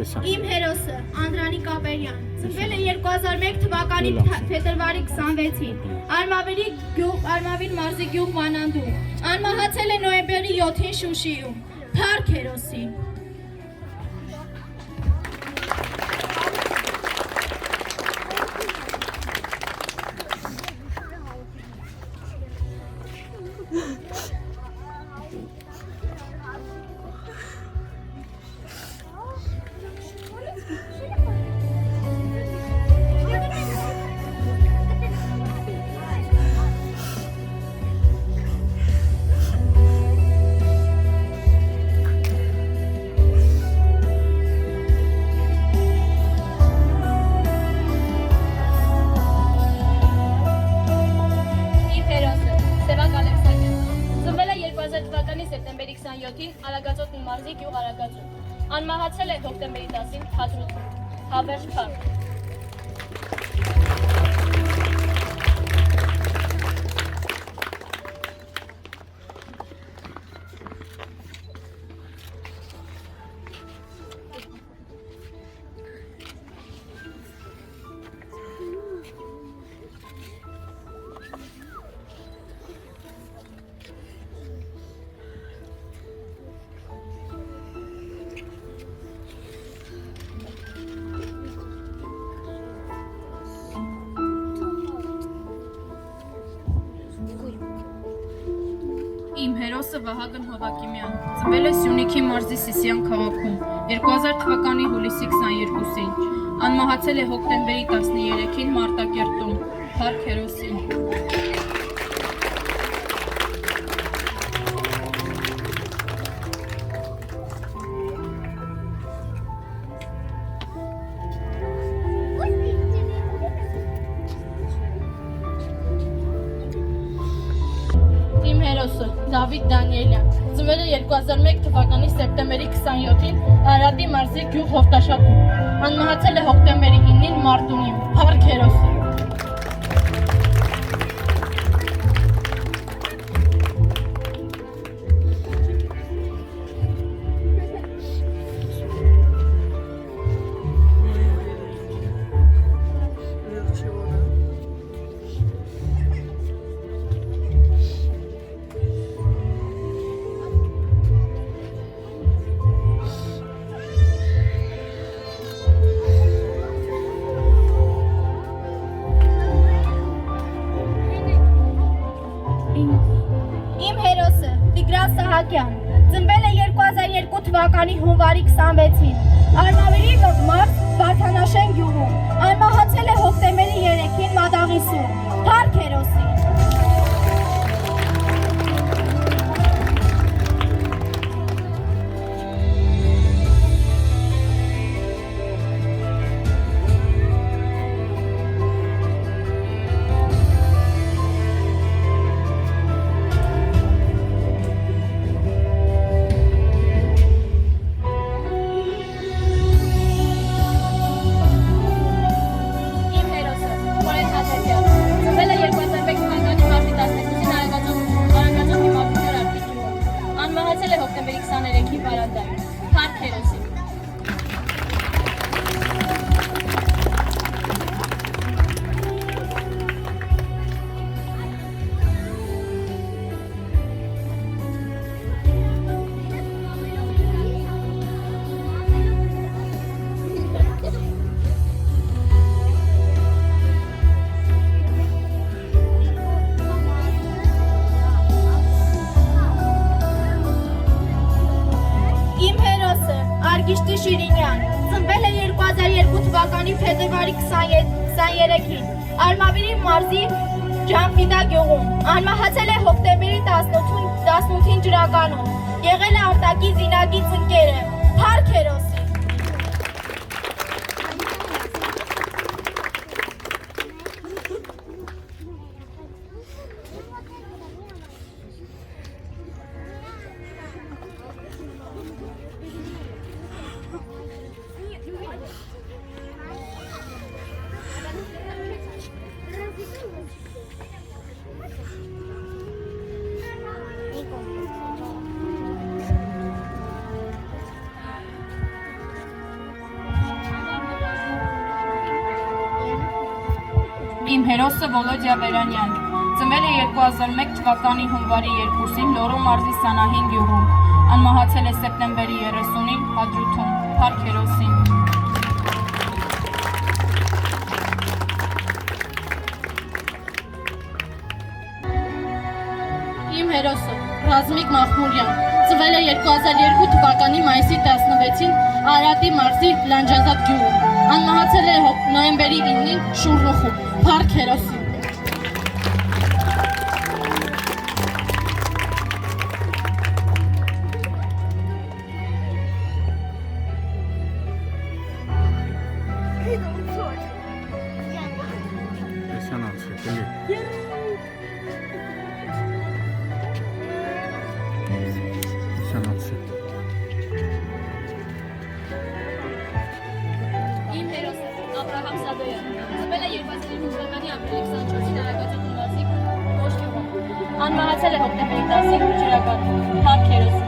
Իմ հերոսը Անդրանիկ Աբերյան ծնվել է 2001 թվականի փետրվարի 26-ին Արմավիր մարզի գյուղ Վանանդում, անմահացել է նոյեմբերի 7-ին Շուշիում, փառք հերոսին։ Արագածոտ մարզի գյուղ Արագածոտ։ Անմահացել է հոկտեմբերի 10-ին Հադրութում։ Հավերժ փառք։ Իմ հերոսը Վահագն Հովակիմյան ծնվել է Սյունիքի մարզի Սիսիան քաղաքում 2000 թվականի հուլիսի 22-ին։ Անմահացել է հոկտեմբերի 13-ին Մարտակերտում։ Փառք հերոսին։ Իմ հերոսը Դավիթ Դանիելյան ծնվել է 2001 թվականի սեպտեմբերի 27-ին Արարատի մարզի գյուղ Հովտաշատում։ Անմահացել է հոկտեմբերի 9-ին Մարտունիում։ Փառք հերոսին։ Իմ հերոսը Տիգրան Սահակյան ծնվել է 2002 թվականի հունվարի 26-ին Արմավիրի մարզ Վարդանաշեն գյուղում, անմահացել է հոկտեմբերի 3-ին Մադաղիսում։ Փառք հերոսին։ Իմ հերոսը Խորեն Հազարյան ծնվել է 2001 թվականի մարտի 12-ին Արագածոտ հիմնադրամի արտիճյուղում։ Անմահացել է հոկտեմբերի 23-ի Վարանդայում։ Փառք հերոսին։ Իմ հերոսը Արգիշտի Շիրինյան ծնվել է 2002 թվականի փետրվարի 23-ին Արմավիրի մարզի Ջամփիդա գյուղում, անմահացել է հոկտեմբերի 18-ին Ջրականում, եղել է արտակի զինագիծ ընկերը։ Փառք հերոսին։ Իմ հերոսը Վոլոդիա Վերանյան ծնվել է 2001 թվականի հունվարի 2-ին Լոռու մարզի Սանահին գյուղում։ Անմահացել է սեպտեմբերի 30-ին Հադրութում։ Փառք հերոսին։ Իմ հերոսը Ռազմիկ Մախմուրյան ծնվել է 2002 թվականի մայիսի 16-ին Արարատի մարզի Լանջազատ գյուղում։ Անմահացել է նոյեմբերի 9-ին Շուռնուխում։ Փառք հերոսին։ Իմ Անմահացել է հոկտեմբերի 10-ին ջրական Փարք հերոսին։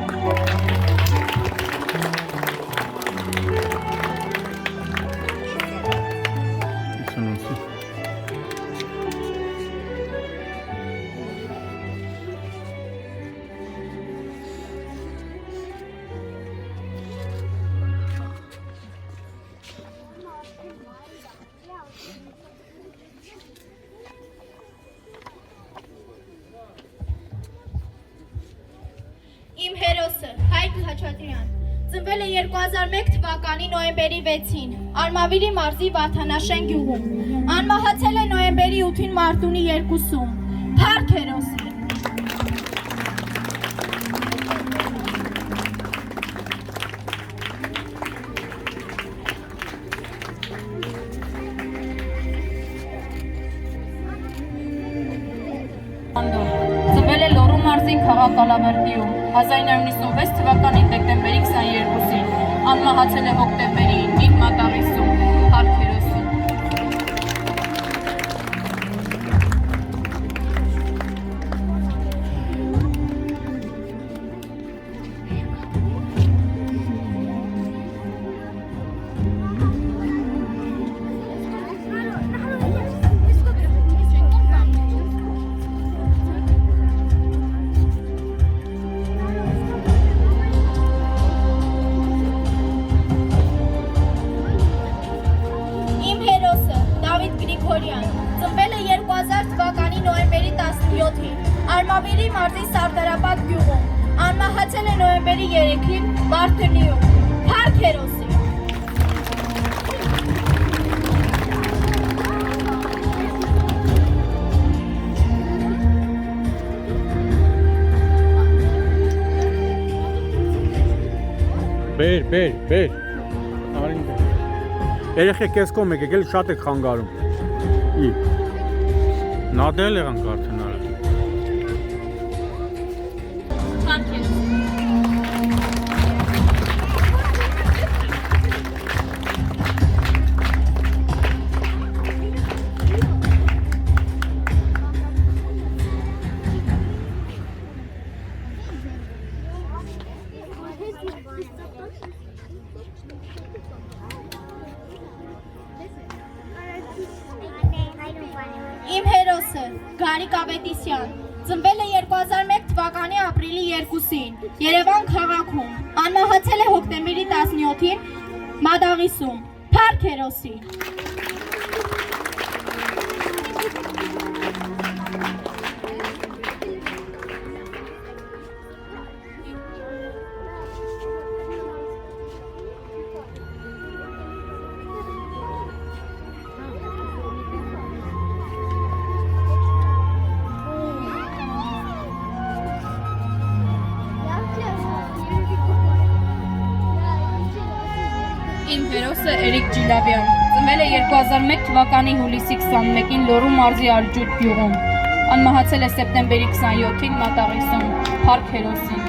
Իմ հերոսը Հայկ Խաչատրյան ծնվել է 2001 թվականի նոյեմբերի 6-ին Արմավիրի մարզի Վաթանաշեն գյուղում։ Անմահացել է նոյեմբերի 8-ին Մարտունի 2-ում։ Փարք հերոսի։ Ծնվել է Լոռու մարզի քաղաք Ալավերդիում 1996 թվականի դեկտեմբերի 22-ին, անմահացել է հոկտեմբերի 9-ին Մատաղիսում, Փարք հերոսին։ Իմ հերոսը Դավիթ Գրիգորյան ծնվել է 2000 թվականի նոյեմբերի 17-ին Արմավիրի մարզի Սարդարապատ գյուղում։ Անմահացել է նոյեմբերի 3-ին Մարտունիում։ Փարք հերոսի։ Բեր։ Արին բեր։ Երեխեք ես կողմ եք եկել շատ եք խանգարում։ Ի։ Նադել եղան կարդենարը։ Փարք հերոսին։ Իմ հերոսը Գարիկ Ավետիսյան ծնվել է 2001 թվականի ապրիլի 2-ին Երևան քաղաքում։ Անմահացել է հոկտեմբերի 17-ին Մադաղիսում։ Փարք հերոսի։ Իմ հերոսը Էրիկ Ջիլավյան ծնվել է 2001 թվականի հուլիսի 21-ին Լոռու մարզի Ալջուտ գյուղում։ Անմահացել է սեպտեմբերի 27-ին Մատաղիսում, Փարք հերոսին։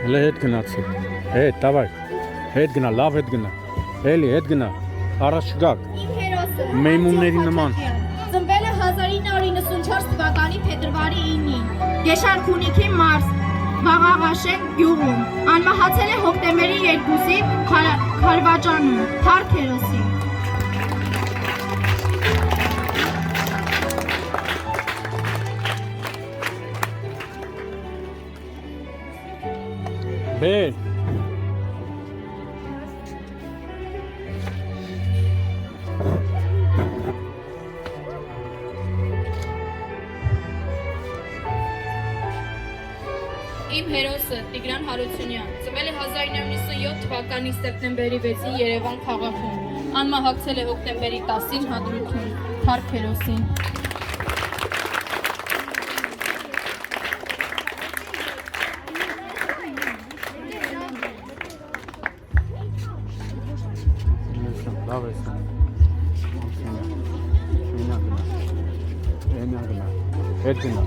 Հələ հետ գնացի։ Հետ, davay։ Հետ գնա, լավ հետ գնա։ Էլի հետ գնա։ Առաջ չգաք։ Իմ հերոսը Մեյմունների նման։ ծնվել է 1994 թվականի փետրվարի 9-ին Գեշարքունիքի մարզ Վաղաղաշեն գյուղում։ Անմահացել է հոկտեմբերի 2-ին Խարվաճանում։ Փարք հերոսի։ Բեր։ Իմ հերոսը Տիգրան Հարությունյան ծնվել է 1997 թվականի սեպտեմբերի 6-ին Երևան քաղաքում։ Անմահացել է հոկտեմբերի 10-ին Հադրութում, Փարք հերոսին։ Լավ է սա։ Հետ գնա։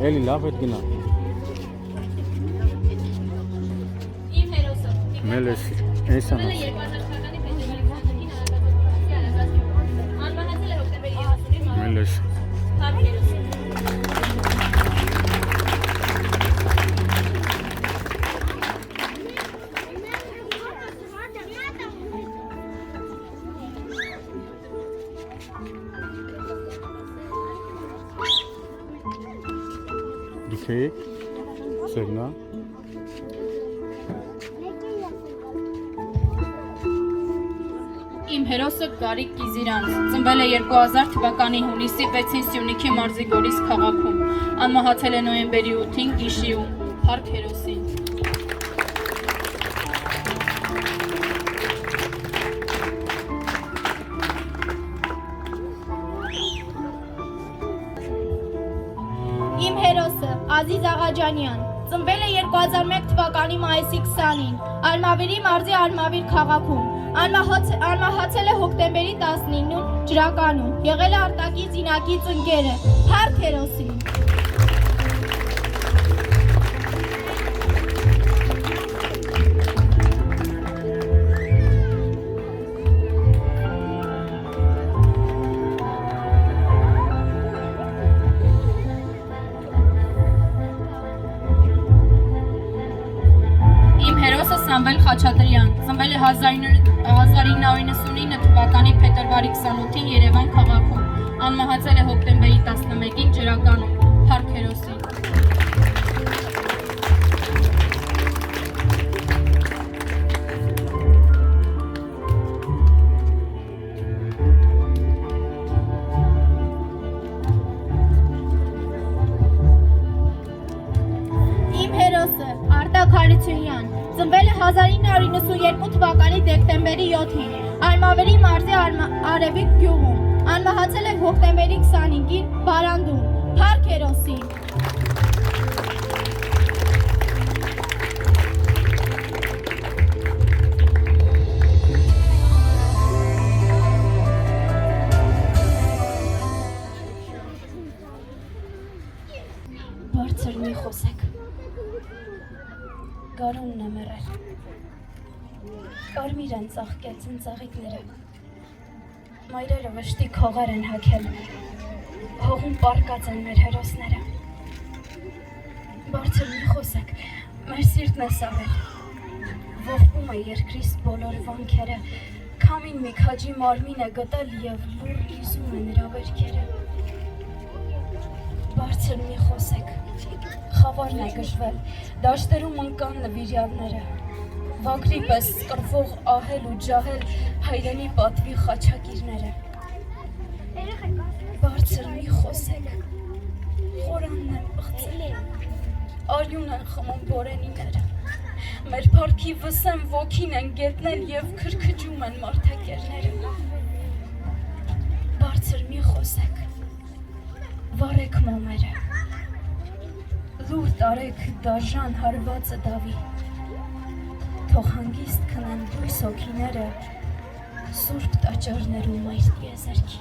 Էլի լավ հետ գնա։ Իմ հերոսը։ Մելեսի, այնսան։ 2000 թվականի փետրվարի 20-ին անմահացել է հոկտեմբերի 30-ին Մելեսի։ Փառք հերոսին։ Դիքե։ Սերնա։ Իմ հերոսը Գարիկ Կիզիրանց ծնվել է 2000 թվականի հունիսի 6-ին Սյունիքի մարզի Գորիս քաղաքում։ Անմահացել է նոյեմբերի 8-ին Կիշիում։ Փառք հերոսին։ Իմ հերոսը Ազիզ Աղաջանյան ծնվել է 2001 թվականի մայիսի 20-ին Արմավիրի մարզի Արմավիր քաղաքում։ Անմահացել է հոկտեմբերի 19-ին Ջրականում։ Եղել է արտակի զինակից ընկերը։ Փառք հերոսին։ Իմ հերոսը Սամվել Խաչատրյան ծնվել է 1999 թվականի փետրվարի 28-ին Երևան քաղաքում։ Անմահացել է հոկտեմբերի 11-ին Ջրականում։ Փառք հերոսին։ Իմ հերոսը Արտակ Հարությունյան ծնվել է 1992 թվականի դեկտեմբերի 7-ին Արմավերի մարզի Արևիկ գյուղում։ Անմահացել է հոկտեմբերի 25-ին Բարանդում։ Փառք հերոսին։ Բարձր մի խոսեք։ Գարունն է մեռել։ Կարմիր են ծաղկել ծնծաղիկները։ Մայրերը վշտի քողեր են հագել։ Հողում պառկած են մեր հերոսները։ Բարձր մի խոսեք, մեր սիրտն է սառել։ Ողբում է երկրիս բոլոր վանքերը, քամին մի քաջի մարմին է գտել և լուր իզում է նրա վերքերը։ Բարձր մի խոսեք, խավարն է գժվել, դաշտերում ընկան նվիրյալները, վագրի պես սկրվող ահել ու ջահել հայրենի պատվի խաչակիրները։ Բարձր մի խոսեք, խորանն են պղծել, արյուն են խմում բորենիները, մեր պարքի վսեմ ոգին են գետնել և քրքջում են մարդակերները։ Բարձր մի խոսեք, վարեք մոմերը, լուր տարեք դաժան հարվածը դավի, թող հանգիստ քնեն դույս հոգիները, սուրբ տաճարներում այդ եզերքի։